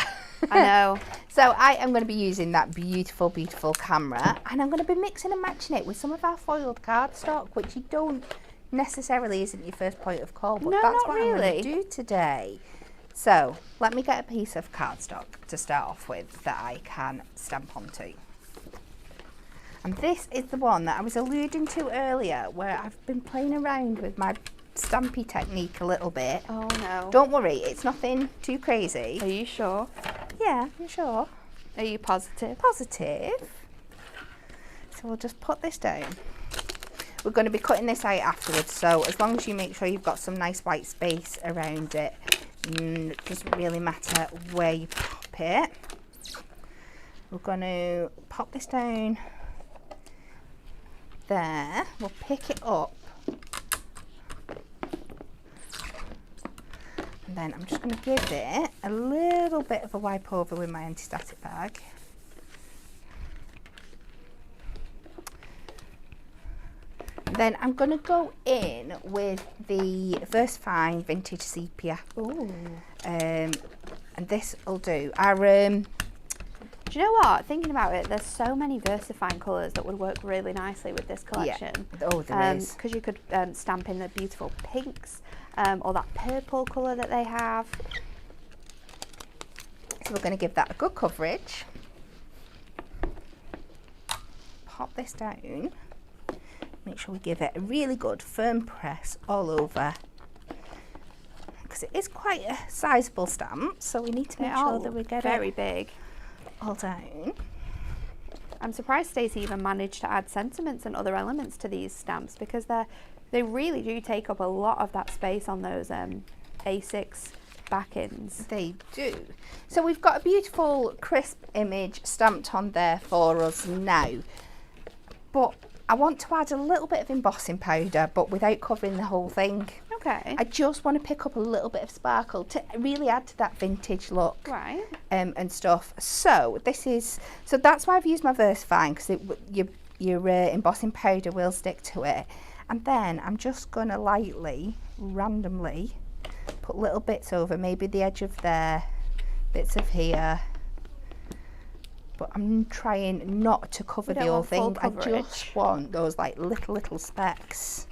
I know. So I am going to be using that beautiful, beautiful camera, and I'm going to be mixing and matching it with some of our foiled cardstock, which you don't necessarily isn't your first point of call, but No, that's not what really. I'm going to do today. So let me get a piece of cardstock to start off with that I can stamp onto. And this is the one that I was alluding to earlier, where I've been playing around with my stampy technique a little bit. Oh no. Don't worry, it's nothing too crazy. Are you sure? Yeah, I'm sure. Are you positive? Positive. So we'll just put this down. We're going to be cutting this out afterwards, so as long as you make sure you've got some nice white space around it, it doesn't really matter where you pop it. We're going to pop this down there. We'll pick it up. And then I'm just going to give it a little bit of a wipe over with my anti-static bag. Then I'm going to go in with the VersaFine Vintage Sepia. Ooh. And this will do. Our Do you know what? Thinking about it, there's so many VersaFine colours that would work really nicely with this collection. Yeah. Oh, there is. Because you could stamp in the beautiful pinks or that purple colour that they have. So we're going to give that a good coverage. Pop this down. Make sure we give it a really good firm press all over. Because it is quite a sizable stamp, so we need to make sure that we get very it big. all down. I'm surprised Stacey even managed to add sentiments and other elements to these stamps, because they really do take up a lot of that space on those A6 back-ins. They do. So we've got a beautiful crisp image stamped on there for us now, but I want to add a little bit of embossing powder, but without covering the whole thing. Okay. I just want to pick up a little bit of sparkle to really add to that vintage look. Right. And stuff. So that's why I've used my VersaFine, because your embossing powder will stick to it. And then I'm just going to lightly, randomly, put little bits over, maybe the edge of there, bits of here. But I'm trying not to cover the whole thing. I just want those like little specks.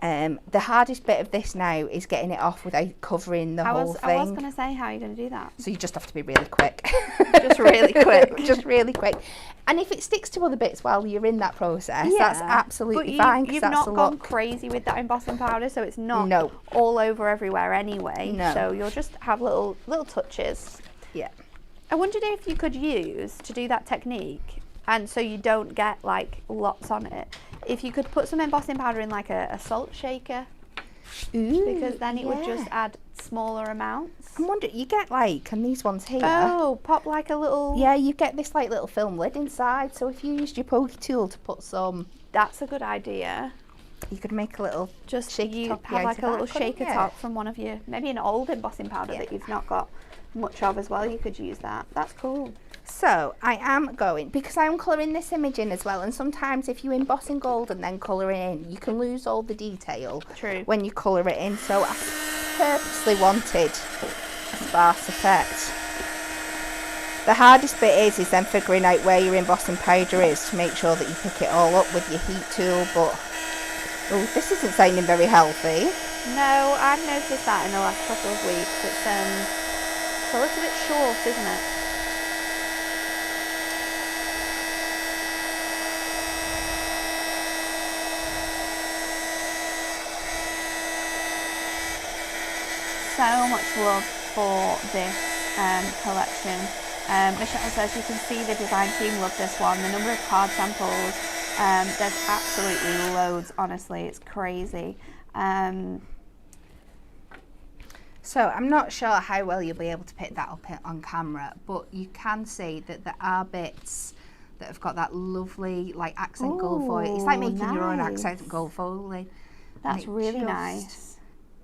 The hardest bit of this now is getting it off without covering the whole thing. I was going to say, how are you going to do that? So you just have to be really quick. Just really quick. Just really quick. And if it sticks to other bits while you're in that process, that's absolutely fine. You've not gone crazy with that embossing powder, so it's not all over everywhere anyway. No. So you'll just have little touches. Yeah. I wondered if you could use, to do that technique, and so you don't get like lots on it, if you could put some embossing powder in like a salt shaker. Ooh, because then it would just add smaller amounts. I'm wondering, you get like, and these ones here. Oh, pop like a little... Yeah, you get this like little film lid inside, so if you used your pokey tool to put some... That's a good idea. You could make a little just shaky top. Have like a little shaker top from one of your, maybe an old embossing powder that you've not got much of as well. You could use that. That's cool. So I am going, because I'm colouring this image in as well, and sometimes if you emboss in gold and then colour it in, you can lose all the detail. True. When you colour it in, so I purposely wanted a sparse effect. The hardest bit is then figuring out where your embossing powder is to make sure that you pick it all up with your heat tool, but oh, this isn't sounding very healthy. No, I've noticed that in the last couple of weeks. It's a little bit short, isn't it? So much love for this collection. Michelle says you can see the design team love this one. The number of card samples, there's absolutely loads, honestly, it's crazy. So I'm not sure how well you'll be able to pick that up on camera, but you can see that there are bits that have got that lovely like accent gold foil. It's like making your own accent gold foiling. That's really nice.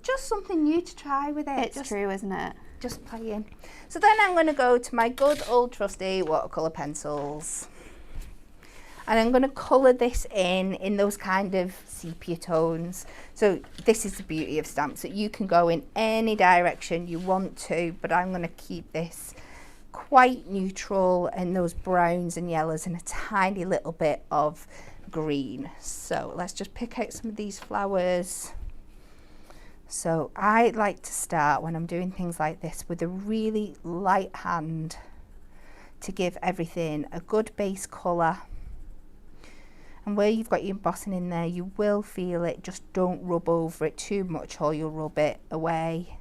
Just something new to try with it. It's true, isn't it? Just playing. So then I'm going to go to my good old trusty watercolour pencils. And I'm going to colour this in those kind of sepia tones. So this is the beauty of stamps, that you can go in any direction you want to, but I'm going to keep this quite neutral and those browns and yellows and a tiny little bit of green. So let's just pick out some of these flowers. So I like to start when I'm doing things like this with a really light hand to give everything a good base colour. And where you've got your embossing in there, you will feel it, just don't rub over it too much or you'll rub it away.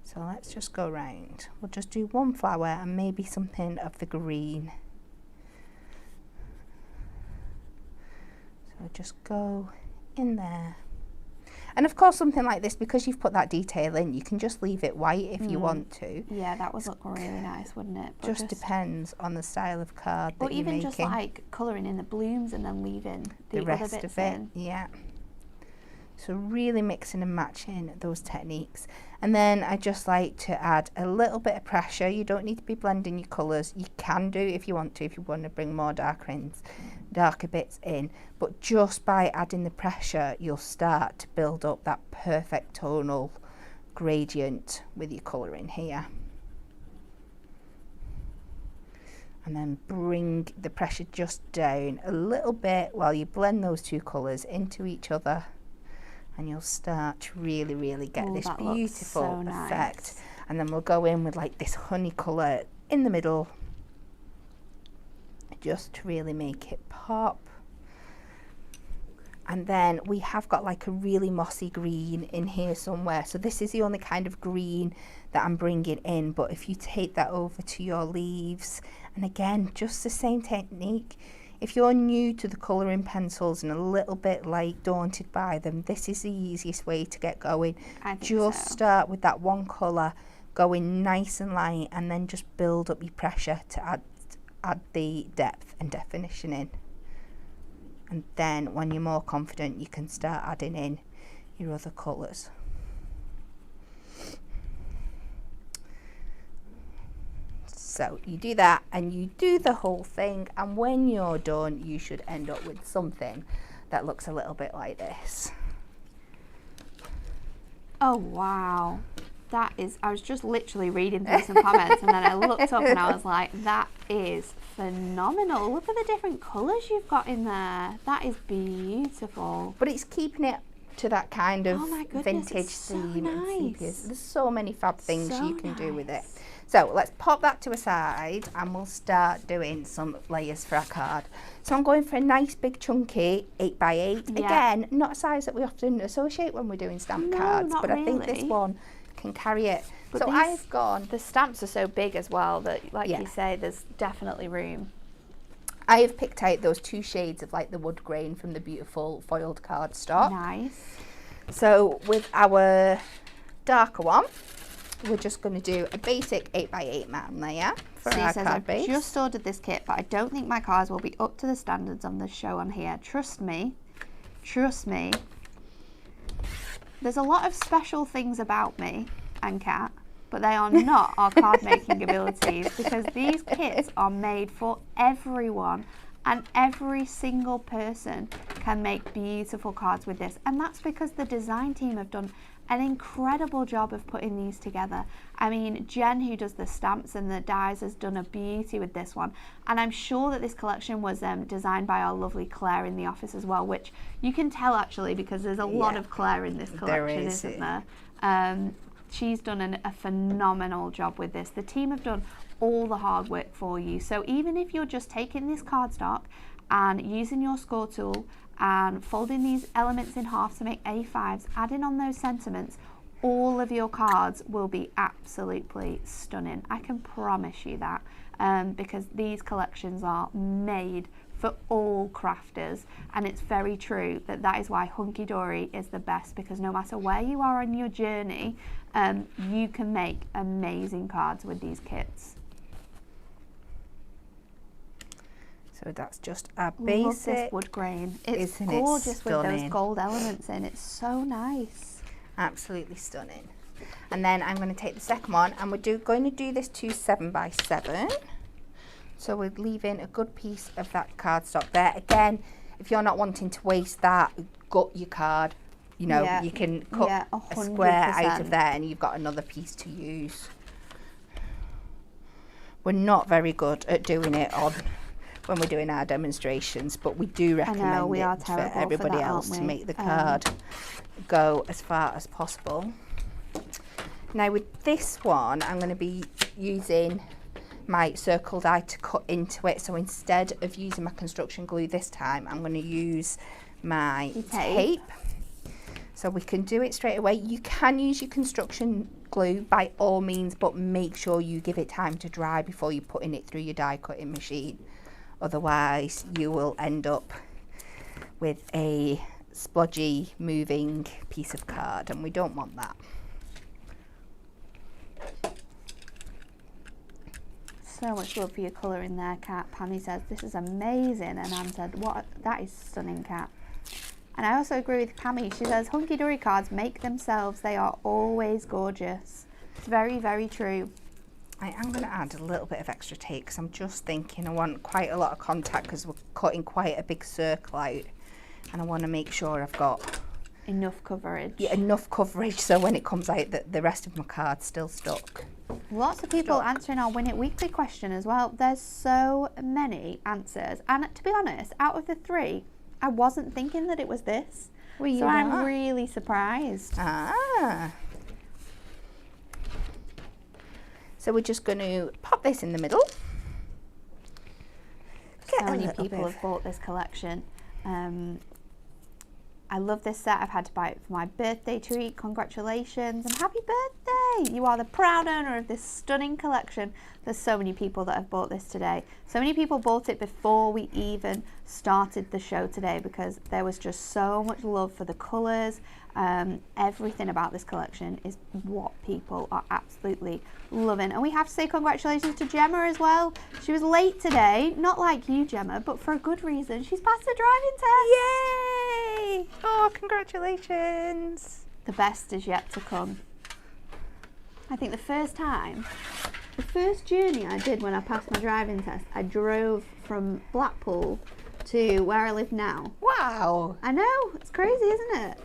So let's just go round. We'll just do one flower and maybe something of the green. So just go in there. And of course something like this, because you've put that detail in, you can just leave it white if you want to. Yeah, that would look really nice, wouldn't it? But just depends on the style of card that you're making. Or even just like colouring in the blooms and then leaving the rest other bits of it in. Yeah. So really mixing and matching those techniques. And then I just like to add a little bit of pressure. You don't need to be blending your colours. You can do if you want to bring more darker bits in. But just by adding the pressure, you'll start to build up that perfect tonal gradient with your colouring here. And then bring the pressure just down a little bit while you blend those two colours into each other. And you'll start to really get this beautiful effect. And then we'll go in with like this honey colour in the middle, just to really make it pop. And then we have got like a really mossy green in here somewhere. So this is the only kind of green that I'm bringing in. But if you take that over to your leaves, and again, just the same technique. If you're new to the colouring pencils and a little bit like daunted by them, this is the easiest way to get going. Just start with that one colour, go in nice and light, and then just build up your pressure to add the depth and definition in. And then when you're more confident, you can start adding in your other colours. So you do that and you do the whole thing, and when you're done you should end up with something that looks a little bit like this. Oh wow, that is, I was just literally reading through some comments and then I looked up and I was like, that is phenomenal. Look at the different colours you've got in there. That is beautiful. But it's keeping it to that kind of vintage so theme nice. and sepias. There's so many fab things you can do with it. So let's pop that to a side and we'll start doing some layers for our card. So I'm going for a nice big chunky 8x8. Yeah. Again, not a size that we often associate when we're doing stamp cards, but really. I think this one can carry it. But so I've gone... The stamps are so big as well that, like you say, there's definitely room. I have picked out those two shades of like the wood grain from the beautiful foiled cardstock. Nice. So with our darker one, we're just going to do a basic 8x8 mountain layer for our card base. I just ordered this kit, but I don't think my cards will be up to the standards on the show on here. Trust me. There's a lot of special things about me and Kat, but they are not our card making abilities, because these kits are made for everyone and every single person can make beautiful cards with this, and that's because the design team have done an incredible job of putting these together. I mean, Jen, who does the stamps and the dies, has done a beauty with this one, and I'm sure that this collection was designed by our lovely Claire in the office as well, which you can tell actually because there's a lot of Claire in this collection, isn't there? She's done a phenomenal job with this. The team have done all the hard work for you. So even if you're just taking this cardstock and using your score tool and folding these elements in half to make A5s, adding on those sentiments, all of your cards will be absolutely stunning. I can promise you that, because these collections are made for all crafters, and it's very true that is why Hunky Dory is the best, because no matter where you are on your journey, you can make amazing cards with these kits. So that's just a basic. Love this wood grain. It's gorgeous with those gold elements in. It's so nice. Absolutely stunning. And then I'm going to take the second one, and we're going to do this to 7x7. So we're leaving a good piece of that cardstock there. Again, if you're not wanting to waste that, gut your card. You know, you can cut a square out of there and you've got another piece to use. We're not very good at doing it on when we're doing our demonstrations, but we do recommend it for everybody else to make the card go as far as possible. Now with this one, I'm going to be using my circle die to cut into it. So instead of using my construction glue this time, I'm going to use my tape. So we can do it straight away. You can use your construction glue by all means, but make sure you give it time to dry before you're putting it through your die cutting machine. Otherwise you will end up with a splodgy moving piece of card, and we don't want that. So much love for your colour in there, Kat. Pammy says, this is amazing. And Anne said, what? That is stunning, Kat. And I also agree with Pammy. She says, hunky dory cards make themselves. They are always gorgeous. It's very, very true. I am going to add a little bit of extra tape because I'm just thinking I want quite a lot of contact because we're cutting quite a big circle out. And I want to make sure I've got enough coverage. Yeah, enough coverage so when it comes out that the rest of my card's still stuck. Lots of people answering our Win It Weekly question as well. There's so many answers. And to be honest, out of the 3, I wasn't thinking that it was this. Were you so not? I'm really surprised. Ah. So we're just going to pop this in the middle. So many people have bought this collection. I love this set. I've had to buy it for my birthday treat. Congratulations and happy birthday. You are the proud owner of this stunning collection. There's so many people that have bought this today. So many people bought it before we even started the show today because there was just so much love for the colours. Everything about this collection is what people are absolutely loving. And we have to say congratulations to Gemma as well. She was late today, not like you, Gemma, but for a good reason. She's passed the driving test. Yay! Oh, congratulations. The best is yet to come. I think the first journey I did when I passed my driving test, I drove from Blackpool to where I live now. Wow. I know, it's crazy, isn't it?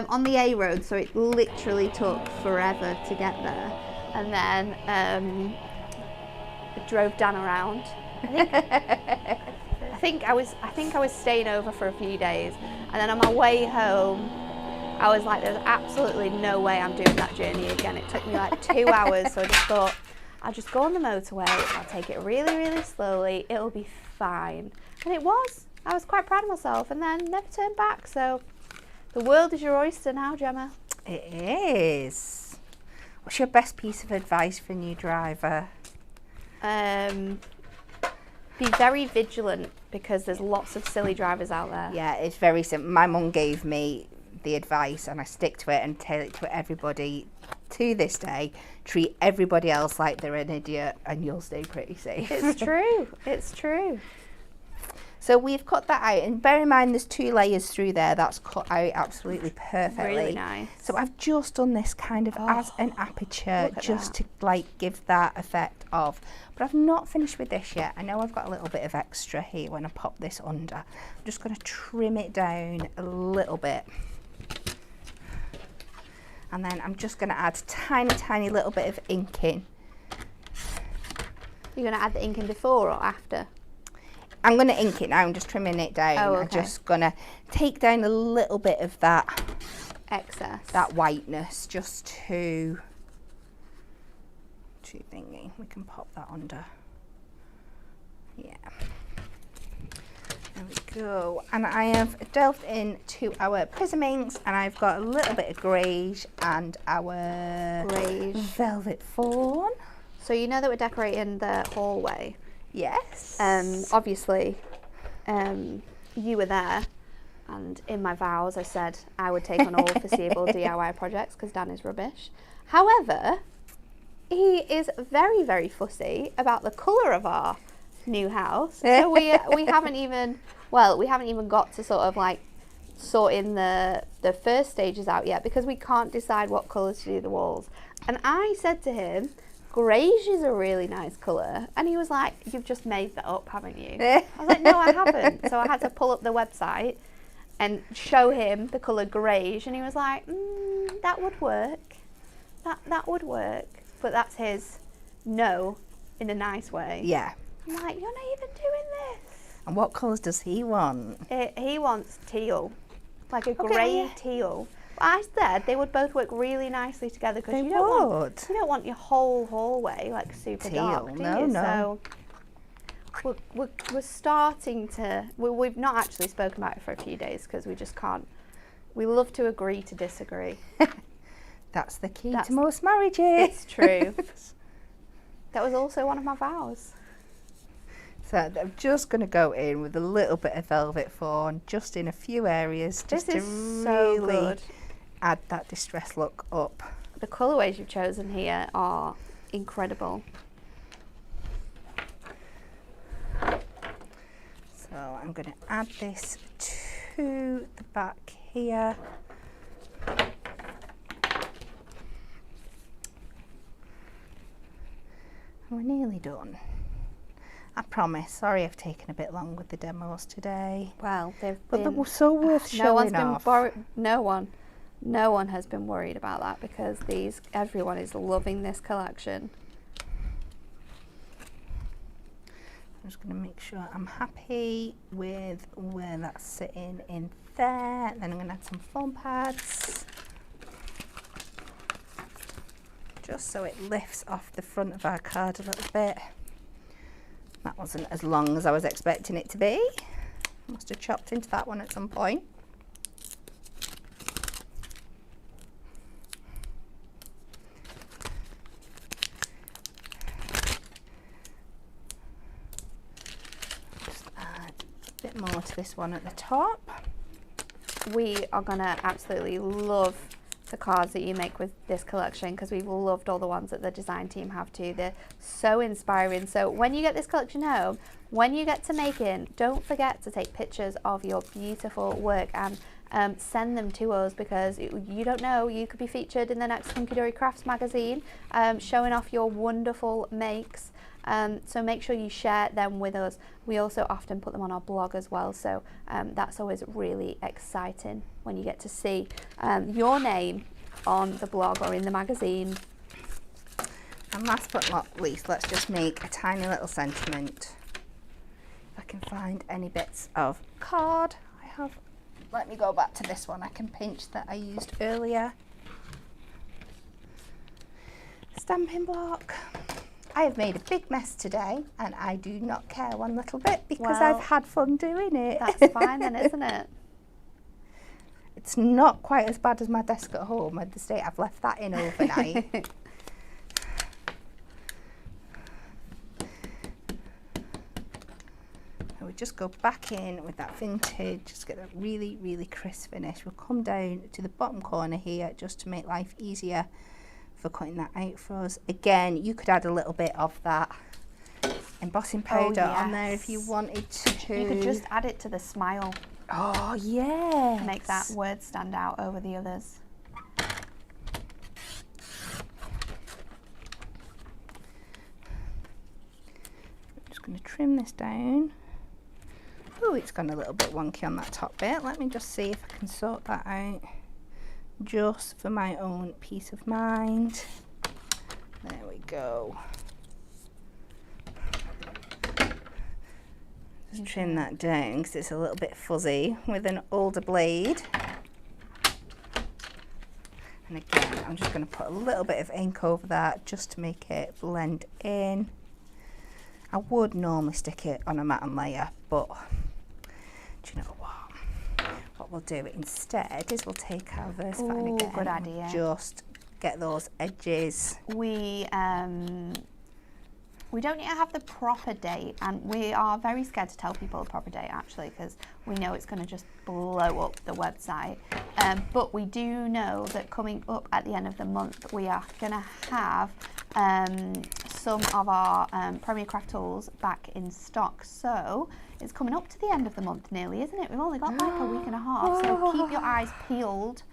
On the A road, so it literally took forever to get there. And then I drove Dan around. I think I was staying over for a few days, and then on my way home, I was like, there's absolutely no way I'm doing that journey again. It took me like 2 hours, so I just thought, I'll just go on the motorway, I'll take it really, really slowly, it'll be fine. And it was. I was quite proud of myself, and then never turned back, so the world is your oyster now, Gemma. It is. What's your best piece of advice for a new driver? Be very vigilant because there's lots of silly drivers out there. Yeah, it's very simple. My mum gave me the advice and I stick to it and tell it to everybody to this day. Treat everybody else like they're an idiot and you'll stay pretty safe. It's true. It's true. So we've cut that out, and bear in mind there's 2 layers through there. That's cut out absolutely perfectly. Really nice. So I've just done this kind of as an aperture just to like give that effect of, but I've not finished with this yet. I know I've got a little bit of extra here when I pop this under. I'm just going to trim it down a little bit. And then I'm just going to add tiny little bit of ink in. You're going to add the ink in before or after? I'm going to ink it now, I'm just trimming it down. Oh, okay. I'm just going to take down a little bit of that excess, that whiteness, just to thingy. We can pop that under. Yeah. There we go. And I have delved into our prism inks, and I've got a little bit of greige and our greige velvet fawn. So you know that we're decorating the hallway. Yes. Obviously, you were there, and in my vows I said I would take on all foreseeable DIY projects because Dan is rubbish. However, he is very, very fussy about the colour of our new house. So we haven't even got to sort of like sorting the first stages out yet because we can't decide what colours to do the walls. And I said to him, Greige is a really nice colour. And he was like, you've just made that up, haven't you? I was like, no, I haven't. So I had to pull up the website and show him the colour greige, and he was like, that would work. That would work. But that's his no in a nice way. Yeah. I'm like, you're not even doing this. And what colours does he want? He wants teal, like a grey teal. I said they would both work really nicely together because you don't want your whole hallway like super dark, do you? No. So we're starting to. We've not actually spoken about it for a few days because we just can't. We love to agree to disagree. That's the key to most marriages. It's true. That was also one of my vows. So I'm just going to go in with a little bit of velvet fawn, just in a few areas, just to really add that distress look up. The colourways you've chosen here are incredible. So I'm going to add this to the back here. We're nearly done. I promise. Sorry I've taken a bit long with the demos today. Well, they were so worth showing off. No one has been worried about that because everyone is loving this collection. I'm just going to make sure I'm happy with where that's sitting in there. Then I'm going to add some foam pads, just so it lifts off the front of our card a little bit. That wasn't as long as I was expecting it to be. Must have chopped into that one at some point. Just add a bit more to this one at the top. We are going to absolutely love the cards that you make with this collection because we've loved all the ones that the design team have too. They're so inspiring. So when you get this collection home, when you get to making, don't forget to take pictures of your beautiful work and send them to us because you don't know, you could be featured in the next Hunky Dory Crafts magazine showing off your wonderful makes. So make sure you share them with us. We also often put them on our blog as well, so that's always really exciting when you get to see your name on the blog or in the magazine. And last but not least, let's just make a tiny little sentiment. If I can find any bits of card I have. Let me go back to this one I can pinch that I used earlier. Stamping block. I have made a big mess today and I do not care one little bit because I've had fun doing it. That's fine then, isn't it? It's not quite as bad as my desk at home at the state I've left that in overnight. And we just go back in with that vintage, just get that really, really crisp finish. We'll come down to the bottom corner here just to make life easier for cutting that out for us. Again, you could add a little bit of that embossing powder on there if you wanted to. You could just add it to the smile. Oh yeah. Make that word stand out over the others. I'm just going to trim this down. Oh, it's gone a little bit wonky on that top bit. Let me just see if I can sort that out. Just for my own peace of mind. There we go. Just trim that down because it's a little bit fuzzy with an older blade. And again, I'm just going to put a little bit of ink over that just to make it blend in. I would normally stick it on a matte layer, but do you know what? What we'll do instead is we'll take our VersaFine again. Good idea. Just get those edges. We don't yet have the proper date, and we are very scared to tell people the proper date actually because we know it's going to just blow up the website. But we do know that coming up at the end of the month, we are going to have some of our Premier Craft tools back in stock. So it's coming up to the end of the month nearly, isn't it? We've only got like a week and a half, so keep your eyes peeled.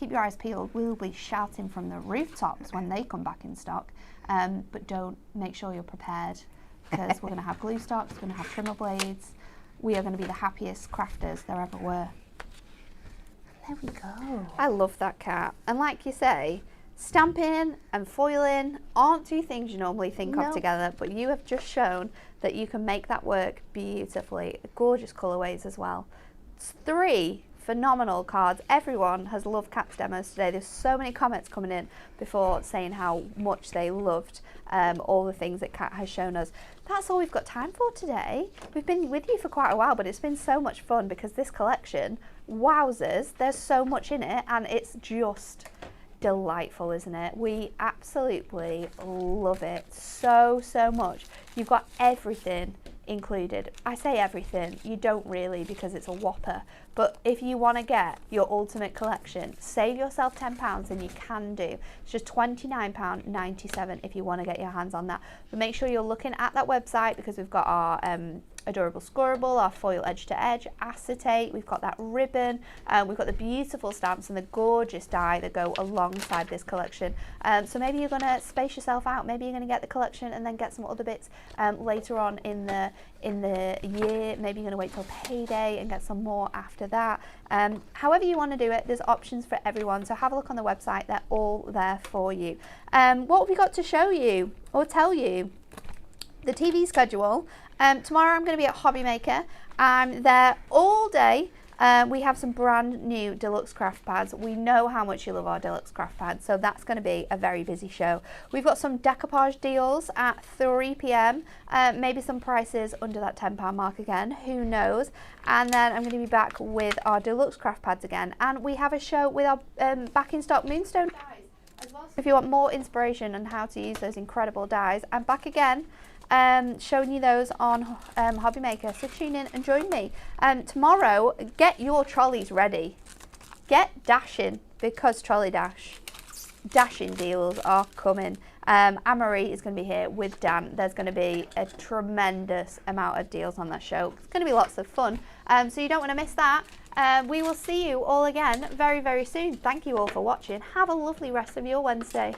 keep your eyes peeled. We'll be shouting from the rooftops when they come back in stock. But don't, make sure you're prepared, because we're going to have glue stocks, we're going to have trimmer blades. We are going to be the happiest crafters there ever were. There we go. I love that cat. And like you say, stamping and foiling aren't two things you normally think of together, but you have just shown that you can make that work beautifully. Gorgeous colourways as well. It's 3 phenomenal cards. Everyone has loved Kat's demos today. There's so many comments coming in before saying how much they loved all the things that Kat has shown us. That's all we've got time for today. We've been with you for quite a while, but it's been so much fun because this collection, wowzers, there's so much in it, and it's just delightful, isn't it? We absolutely love it so much. You've got everything included. I say everything, you don't really, because it's a whopper, but if you want to get your ultimate collection, save yourself £10, and you can do. It's just £29.97 if you want to get your hands on that. But make sure you're looking at that website, because we've got our adorable scoreable, our foil edge to edge, acetate, we've got that ribbon, we've got the beautiful stamps and the gorgeous die that go alongside this collection. So maybe you're going to space yourself out, maybe you're going to get the collection and then get some other bits later on in the year. Maybe you're going to wait till payday and get some more after that. However you want to do it, there's options for everyone, so have a look on the website, they're all there for you. What have we got to show you or tell you? The TV schedule. Tomorrow I'm going to be at Hobby Maker. I'm there all day. We have some brand new deluxe craft pads. We know how much you love our deluxe craft pads, so that's going to be a very busy show. We've got some decoupage deals at 3 p.m. Maybe some prices under that £10 mark again, who knows. And then I'm going to be back with our deluxe craft pads again, and we have a show with our back in stock Moonstone dies as well. So if you want more inspiration on how to use those incredible dies, I'm back again showing you those on Hobby Maker, so tune in and join me. Tomorrow, get your trolleys ready. Get dashing, because trolley dashing deals are coming. Anne-Marie is going to be here with Dan. There's going to be a tremendous amount of deals on that show. It's going to be lots of fun, so you don't want to miss that. We will see you all again very soon. Thank you all for watching. Have a lovely rest of your Wednesday.